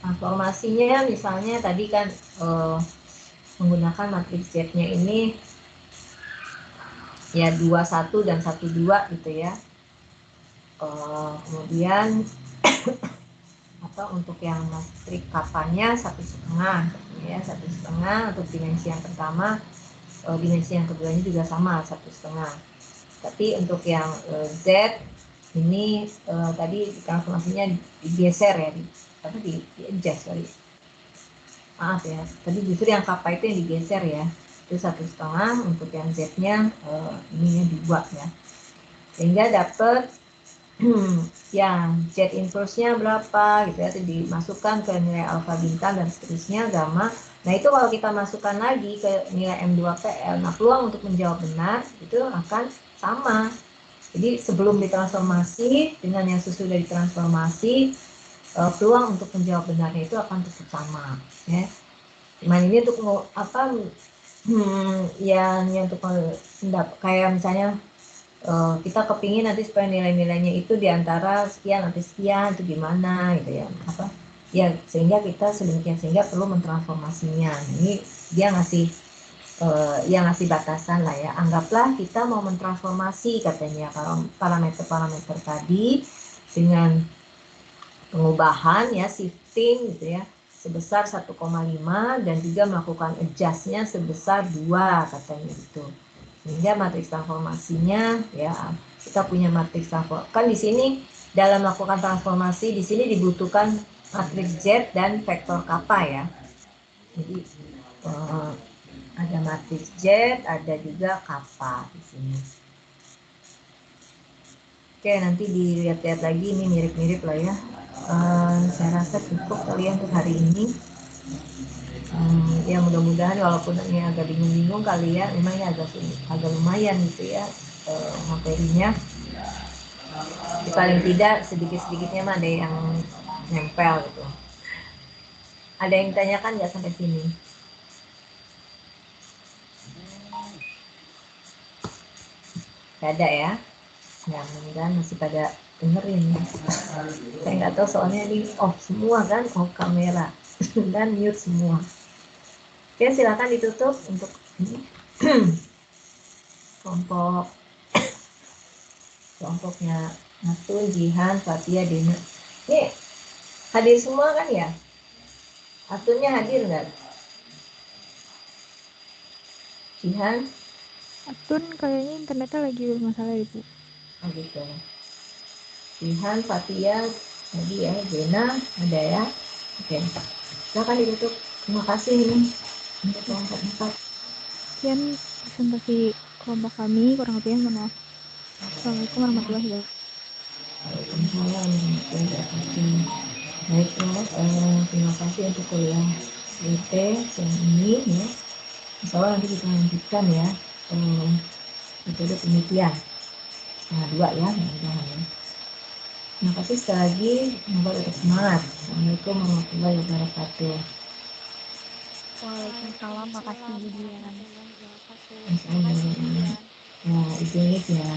transformasinya misalnya tadi kan menggunakan matriks Z-nya ini ya 21 dan 12 gitu ya. Kemudian atau untuk yang matriks kapanya 1,5 ya, 1,5 untuk dimensi yang pertama, dimensi yang keduanya juga sama 1,5. Tapi untuk yang Z ini tadi transformasinya digeser ya, di adjust sorry. Maaf ya, tadi justru yang kappa itu yang digeser ya, itu 1,5. Untuk yang Z-nya ini 2 ya, sehingga dapat yang Z inverse-nya berapa gitu ya, itu dimasukkan ke nilai alfa bintang dan seterusnya gamma. Nah itu kalau kita masukkan lagi ke nilai M2PL, nah peluang untuk menjawab benar itu akan sama. Jadi sebelum ditransformasi dengan yang sesudah ditransformasi, peluang untuk menjawab benarnya itu akan tetap sama ya. Cuman ini untuk apa yang untuk kayak misalnya kita kepingin nanti supaya nilai-nilainya itu diantara sekian nanti sekian itu gimana gitu ya, apa ya, sehingga kita sedemikian sehingga perlu mentransformasinya. Ini dia ngasih yang ngasih batasan lah ya. Anggaplah kita mau mentransformasi katanya parameter-parameter tadi dengan pengubahan ya, shifting gitu ya, sebesar 1,5 dan juga melakukan adjustnya sebesar 2 katanya gitu. Sehingga matriks transformasinya ya, kita punya matriks transformasi. Kan di sini dalam melakukan transformasi di sini dibutuhkan matriks Z dan vektor kappa ya. Jadi ada matriks Z, ada juga kappa di sini. Oke, nanti dilihat-lihat lagi, ini mirip-mirip lah ya. Saya rasa cukup kalian untuk hari ini. Ya mudah-mudahan walaupun ini agak bingung-bingung kalian, memang ini agak lumayan gitu ya materinya. Di paling tidak sedikit-sedikitnya mah ada yang nempel gitu. Ada yang ditanyakan nggak sampai sini? Gak ada ya? Ya mudah-mudahan masih pada dengerin. Saya nggak tahu soalnya ini off semua kan, off kamera dan mute semua. Oke, silakan ditutup untuk ini kelompok kelompoknya Natun, Jihan, Fatia, Dina. Ini hadir semua kan ya? Atunnya hadir nggak? Jihan? Atun kayaknya internetnya lagi bermasalah Ibu. Oh gitu. Jihan, Fatia, tadi ya, Dina, ada ya? Oke. Silakan ditutup. Terima kasih ini untuk kelompok 4. Sekian presentasi kelompok kami, kurang lebihnya mohon maaf. Assalamualaikum warahmatullahi wabarakatuh. Waalaikumsalam warahmatullahi wabarakatuh. Baik ya, terima kasih untuk kuliah WT yang ini ya. Insya Allah nanti kita lanjutkan ya metode penelitian setengah 2 ya, mudah-mudahan ya. Terima kasih sekali lagi, semoga tetap semangat. Assalamualaikum warahmatullahi wabarakatuh. Waalaikumsalam, makasih Bu Dian. Assalamualaikum. Ya, izin ya.